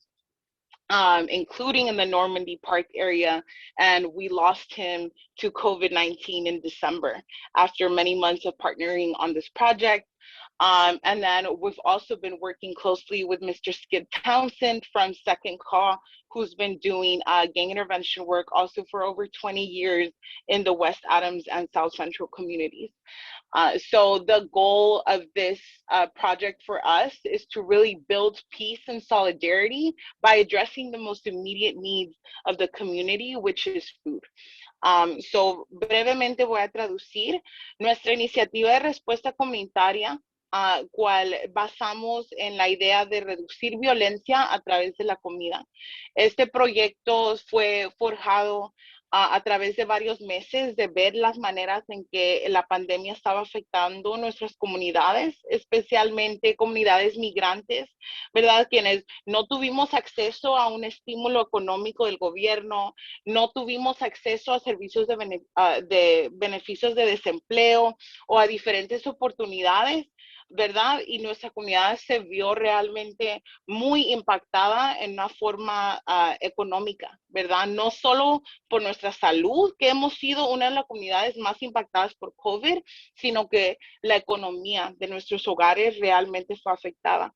Including in the Normandy Park area, and we lost him to COVID-19 in December after many months of partnering on this project. And then we've also been working closely with Mr. Skid Townsend from Second Call, who's been doing gang intervention work also for over 20 years in the West Adams and South Central communities. So the goal of this project for us is to really build peace and solidarity by addressing the most immediate needs of the community, which is food. So brevemente voy a traducir nuestra iniciativa de respuesta comunitaria, cual basamos en la idea de reducir violencia a través de la comida. Este proyecto fue forjado a través de varios meses de ver las maneras en que la pandemia estaba afectando nuestras comunidades, especialmente comunidades migrantes, ¿verdad? Quienes no tuvimos acceso a un estímulo económico del gobierno, no tuvimos acceso a servicios de beneficios de desempleo o a diferentes oportunidades, ¿verdad? Y nuestra comunidad se vio realmente muy impactada en una forma económica, ¿verdad? No solo por nuestra salud, que hemos sido una de las comunidades más impactadas por COVID, sino que la economía de nuestros hogares realmente fue afectada.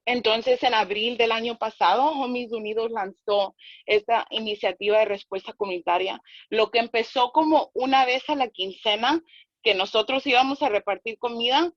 Entonces, en abril del año pasado, Homies Unidos lanzó esta iniciativa de respuesta comunitaria, lo que empezó como una vez a la quincena que nosotros íbamos a repartir comida.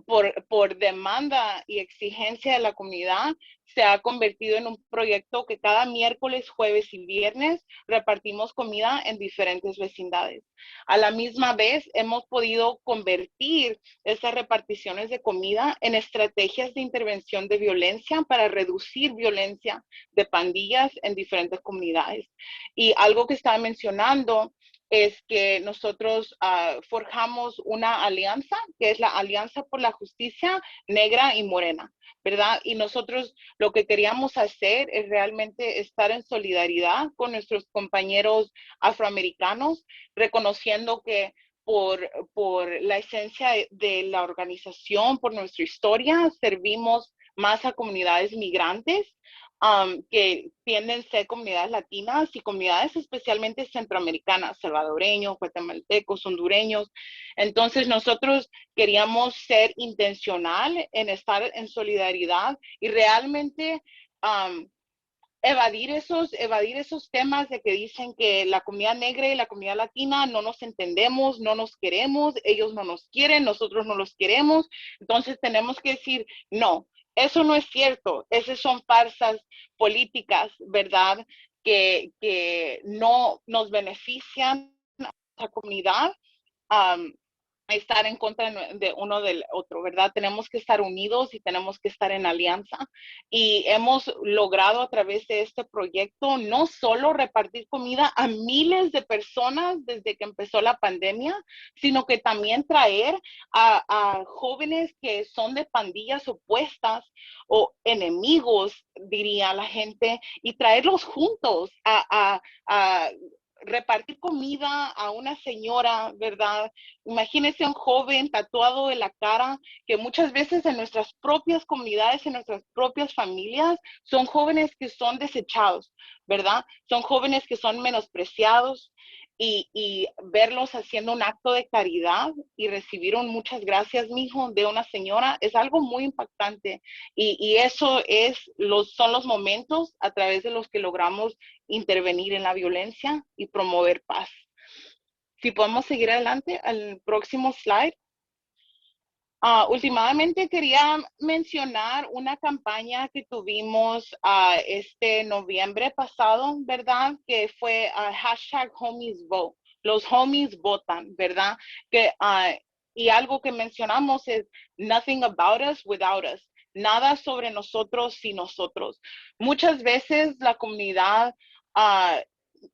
Por demanda y exigencia de la comunidad, se ha convertido en un proyecto que cada miércoles, jueves y viernes repartimos comida en diferentes vecindades. A la misma vez, hemos podido convertir estas reparticiones de comida en estrategias de intervención de violencia para reducir violencia de pandillas en diferentes comunidades. Y algo que estaba mencionando es que nosotros forjamos una alianza, que es la Alianza por la Justicia Negra y Morena, ¿verdad? Y nosotros lo que queríamos hacer es realmente estar en solidaridad con nuestros compañeros afroamericanos, reconociendo que por la esencia de la organización, por nuestra historia, servimos más a comunidades migrantes, que tienden a ser comunidades latinas y comunidades especialmente centroamericanas, salvadoreños, guatemaltecos, hondureños. Entonces nosotros queríamos ser intencional en estar en solidaridad y realmente evadir esos temas de que dicen que la comunidad negra y la comunidad latina no nos entendemos, no nos queremos, ellos no nos quieren, nosotros no los queremos. Entonces tenemos que decir, no, eso no es cierto, esas son farsas políticas, ¿verdad? Que no nos benefician a la comunidad. Estar en contra de uno del otro, ¿verdad? Tenemos que estar unidos y tenemos que estar en alianza. Y hemos logrado a través de este proyecto no solo repartir comida a miles de personas desde que empezó la pandemia, sino que también traer a jóvenes que son de pandillas opuestas o enemigos, diría la gente, y traerlos juntos a repartir comida a una señora, ¿verdad? Imagínense un joven tatuado de la cara, que muchas veces en nuestras propias comunidades, en nuestras propias familias, son jóvenes que son desechados, ¿verdad? Son jóvenes que son menospreciados y verlos haciendo un acto de caridad y recibir un muchas gracias, mijo, de una señora, es algo muy impactante. Y eso son los momentos a través de los que logramos intervenir en la violencia y promover paz. Si podemos seguir adelante al próximo slide. Últimamente quería mencionar una campaña que tuvimos este noviembre pasado, ¿verdad? Que fue #HomiesVote. Los homies votan, ¿verdad? Y algo que mencionamos es nothing about us without us. Nada sobre nosotros sin nosotros. Muchas veces la comunidad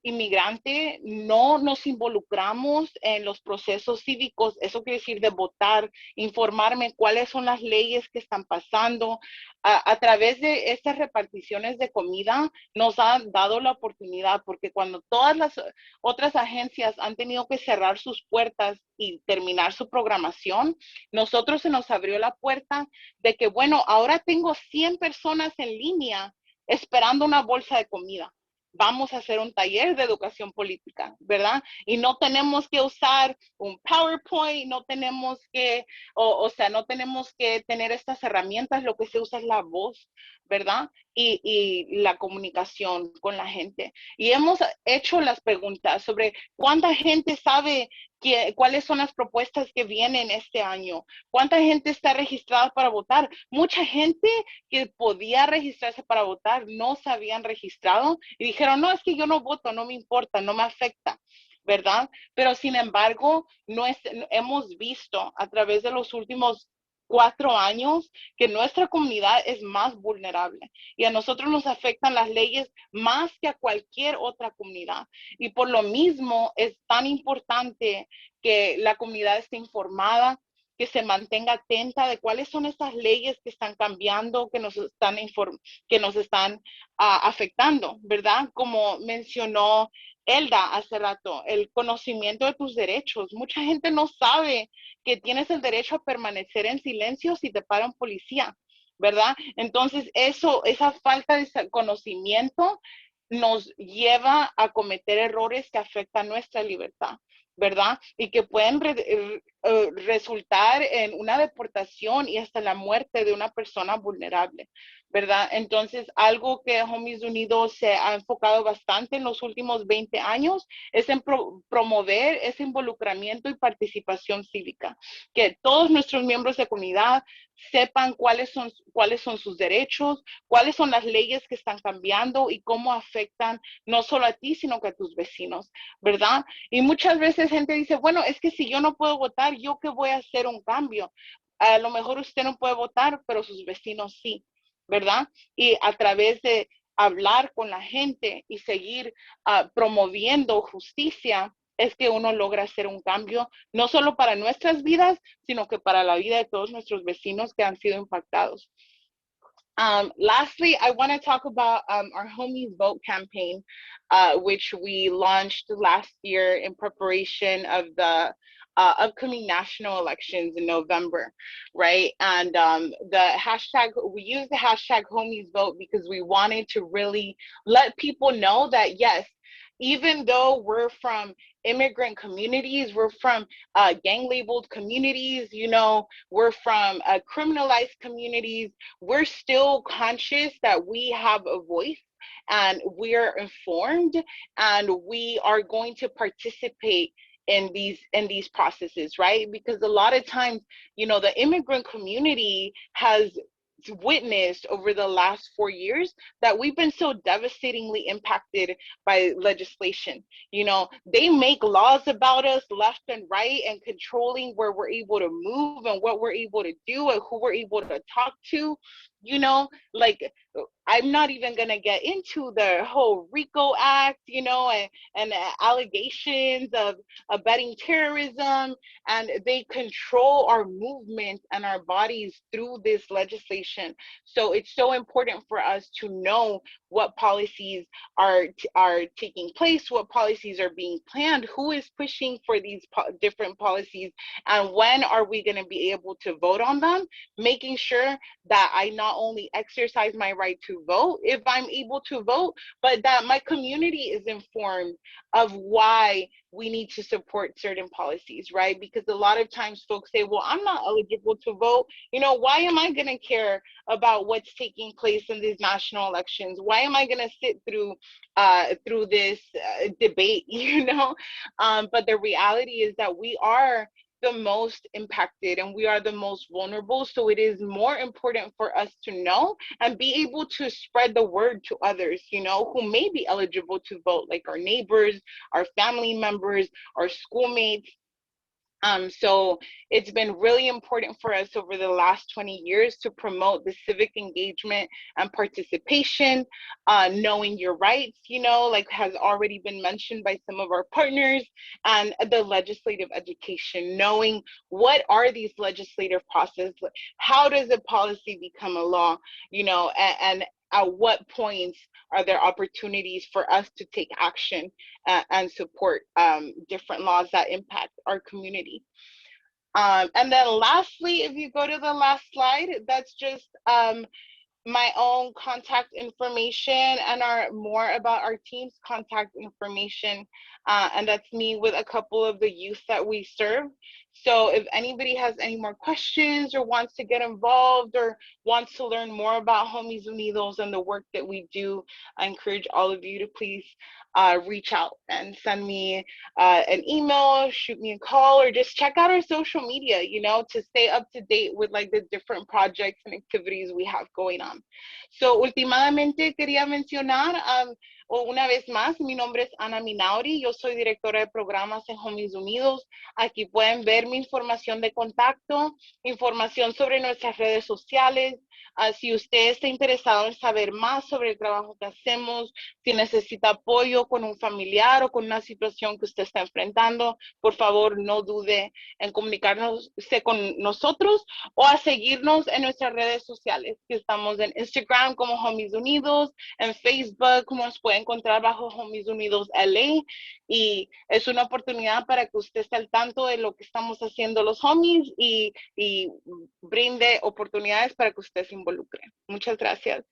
inmigrante no nos involucramos en los procesos cívicos, eso quiere decir de votar, informarme cuáles son las leyes que están pasando. A través de estas reparticiones de comida nos han dado la oportunidad, porque cuando todas las otras agencias han tenido que cerrar sus puertas y terminar su programación, nosotros se nos abrió la puerta de que, bueno, ahora tengo 100 personas en línea esperando una bolsa de comida, vamos a hacer un taller de educación política, ¿verdad? Y no tenemos que usar un PowerPoint, no tenemos que, o sea, no tenemos que tener estas herramientas, lo que se usa es la voz, ¿verdad? Y la comunicación con la gente. Y hemos hecho las preguntas sobre cuánta gente sabe cuáles son las propuestas que vienen este año, cuánta gente está registrada para votar. Mucha gente que podía registrarse para votar no se habían registrado y dijeron, no, es que yo no voto, no me importa, no me afecta, ¿verdad? Pero sin embargo, hemos visto a través de los últimos 4 años que nuestra comunidad es más vulnerable y a nosotros nos afectan las leyes más que a cualquier otra comunidad. Y por lo mismo es tan importante que la comunidad esté informada, que se mantenga atenta de cuáles son estas leyes que están cambiando, que nos están afectando, ¿verdad? Como mencionó Elda hace rato, el conocimiento de tus derechos. Mucha gente no sabe que tienes el derecho a permanecer en silencio si te para un policía, ¿verdad? Entonces, esa falta de conocimiento nos lleva a cometer errores que afectan nuestra libertad, ¿verdad? Y que pueden resultar en una deportación y hasta la muerte de una persona vulnerable, ¿verdad? Entonces, algo que Homies Unidos se ha enfocado bastante en los últimos 20 años es en promover ese involucramiento y participación cívica, que todos nuestros miembros de comunidad sepan cuáles son sus derechos, cuáles son las leyes que están cambiando y cómo afectan no solo a ti, sino que a tus vecinos, ¿verdad? Y muchas veces gente dice, bueno, es que si yo no puedo votar, ¿yo qué voy a hacer un cambio? A lo mejor usted no puede votar, pero sus vecinos sí, ¿verdad? Y a través de hablar con la gente y seguir promoviendo justicia, es que uno logra hacer un cambio, no solo para nuestras vidas, sino que para la vida de todos nuestros vecinos que han sido impactados. Lastly, I want to talk about our Homies Vote campaign, which we launched last year in preparation of the upcoming national elections in November, right? And we use the hashtag Homies Vote because we wanted to really let people know that, yes, even though we're from immigrant communities, we're from gang labeled communities, we're from criminalized communities, we're still conscious that we have a voice and we're informed and we are going to participate in these processes, right? Because a lot of times, the immigrant community has witnessed over the last 4 years that we've been so devastatingly impacted by legislation. They make laws about us left and right and controlling where we're able to move and what we're able to do and who we're able to talk to. Like, I'm not even going to get into the whole RICO Act, and allegations of abetting terrorism, and they control our movement and our bodies through this legislation. So it's so important for us to know what policies are taking place, what policies are being planned, who is pushing for these different policies, and when are we going to be able to vote on them, making sure that I not only exercise my right to vote if I'm able to vote, but that my community is informed of why we need to support certain policies, right? Because a lot of times folks say, well, I'm not eligible to vote. Why am I going to care about what's taking place in these national elections? Why am I going to sit through this debate, But the reality is that we are the most impacted and we are the most vulnerable. So it is more important for us to know and be able to spread the word to others, who may be eligible to vote, like our neighbors, our family members, our schoolmates. So it's been really important for us over the last 20 years to promote the civic engagement and participation, knowing your rights, like has already been mentioned by some of our partners, and the legislative education, knowing what are these legislative processes, how does a policy become a law, and at what points are there opportunities for us to take action and support different laws that impact our community. And then lastly, if you go to the last slide, that's just my own contact information and more about our team's contact information. And that's me with a couple of the youth that we serve. So if anybody has any more questions or wants to get involved or wants to learn more about Homies Unidos and the work that we do, I encourage all of you to please reach out and send me an email, shoot me a call, or just check out our social media, to stay up to date with like the different projects and activities we have going on. So, últimamente quería mencionar, una vez más, mi nombre es Ana Minauri, yo soy directora de programas en Homies Unidos. Aquí pueden ver mi información de contacto, información sobre nuestras redes sociales. Si usted está interesado en saber más sobre el trabajo que hacemos, si necesita apoyo con un familiar o con una situación que usted está enfrentando, por favor no dude en comunicarse con nosotros o a seguirnos en nuestras redes sociales, que estamos en Instagram como Homies Unidos, en Facebook nos puede encontrar bajo Homies Unidos LA, y es una oportunidad para que usted esté al tanto de lo que estamos haciendo los homies y brinde oportunidades para que usted se involucre. Muchas gracias.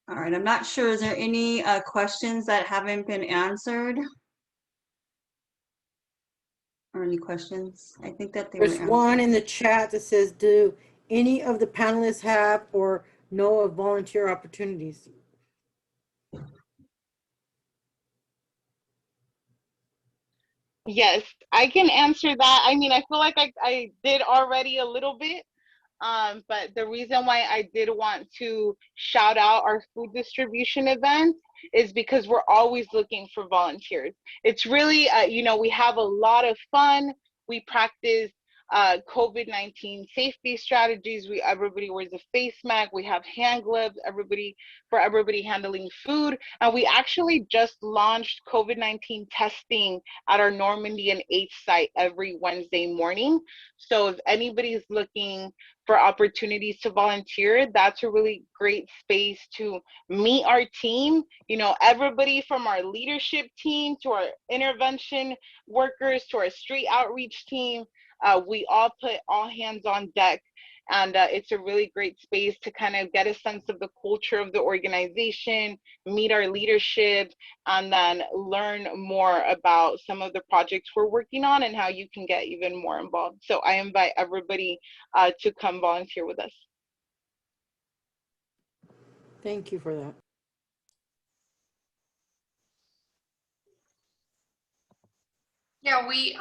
All right, I'm not sure, is there any questions that haven't been answered? Or any questions? I think that they were There's answered. one in the chat that says, do any of the panelists have or know of volunteer opportunities? Yes, I can answer that. I mean, I feel like I did already a little bit, but the reason why I did want to shout out our food distribution event is because we're always looking for volunteers. It's really, we have a lot of fun. We practice COVID-19 safety strategies. Everybody wears a face mask. We have hand gloves. Everybody handling food. And we actually just launched COVID-19 testing at our Normandy and 8th site every Wednesday morning. So if anybody's looking for opportunities to volunteer, that's a really great space to meet our team. Everybody from our leadership team to our intervention workers to our street outreach team, we all put all hands on deck. And it's a really great space to kind of get a sense of the culture of the organization, meet our leadership, and then learn more about some of the projects we're working on and how you can get even more involved. So I invite everybody to come volunteer with us. Thank you for that. Yeah, we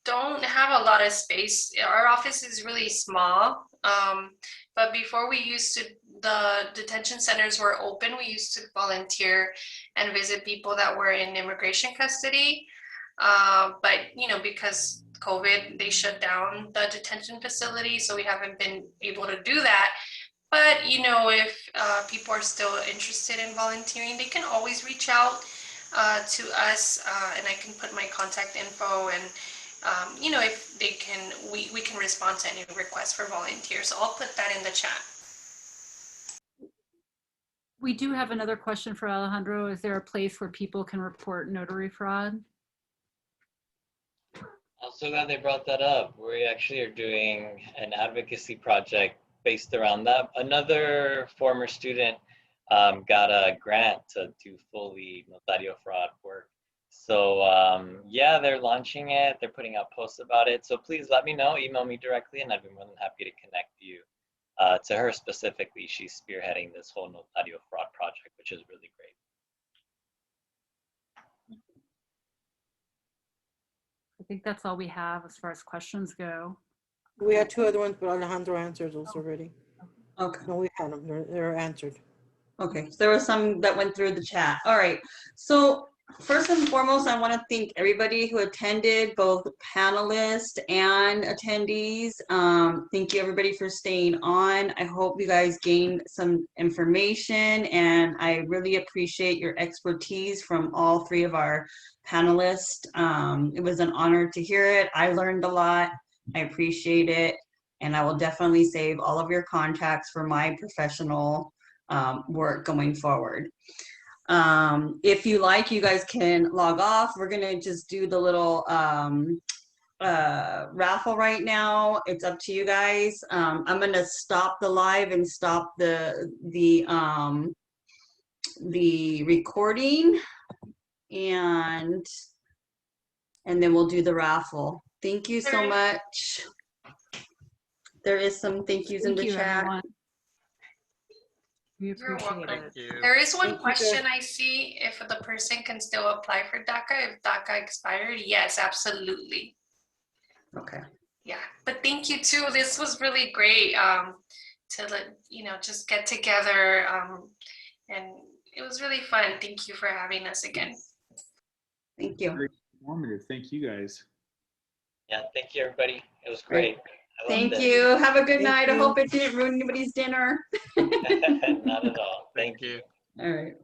don't have a lot of space. Our office is really small. But before the detention centers were open, we used to volunteer and visit people that were in immigration custody. But because COVID, they shut down the detention facility, so we haven't been able to do that. But if people are still interested in volunteering, they can always reach out to us, and I can put my contact info, and if they can, we can respond to any requests for volunteers. So I'll put that in the chat. We do have another question for Alejandro. Is there a place where people can report notary fraud? I'm so glad they brought that up. We actually are doing an advocacy project based around that. Another former student got a grant to do fully notario fraud work. So yeah, they're launching it. They're putting out posts about it. So please let me know, email me directly, and I'd be more than happy to connect you to her specifically. She's spearheading this whole notario fraud project, which is really great. I think that's all we have as far as questions go. We had two other ones, but Alejandro answered those already. Okay. No, we had them. They're answered. Okay, so there were some that went through the chat. All right, so first and foremost, I want to thank everybody who attended, both panelists and attendees. Thank you everybody for staying on. I hope you guys gained some information, and I really appreciate your expertise from all three of our panelists. It was an honor to hear it. I learned a lot. I appreciate it, and I will definitely save all of your contacts for my professional work going forward. If you like, you guys can log off. We're gonna just do the little raffle right now. It's up to you guys. I'm gonna stop the live and stop the recording, and then we'll do the raffle. Thank you so much. There is some thank yous in the chat. Everyone. We You're appreciate welcome. it. There is one Thank you, question sir. I see, if the person can still apply for DACA if DACA expired. Yes, absolutely. Okay. Yeah, but thank you too. This was really great to just get together, and it was really fun. Thank you for having us again. Thank you. Very informative. Thank you guys. Yeah, thank you, everybody. It was great. I loved Thank it. you. Have a good Thank night. I you. hope it didn't ruin anybody's dinner. Not at all. Thank you. you. All right.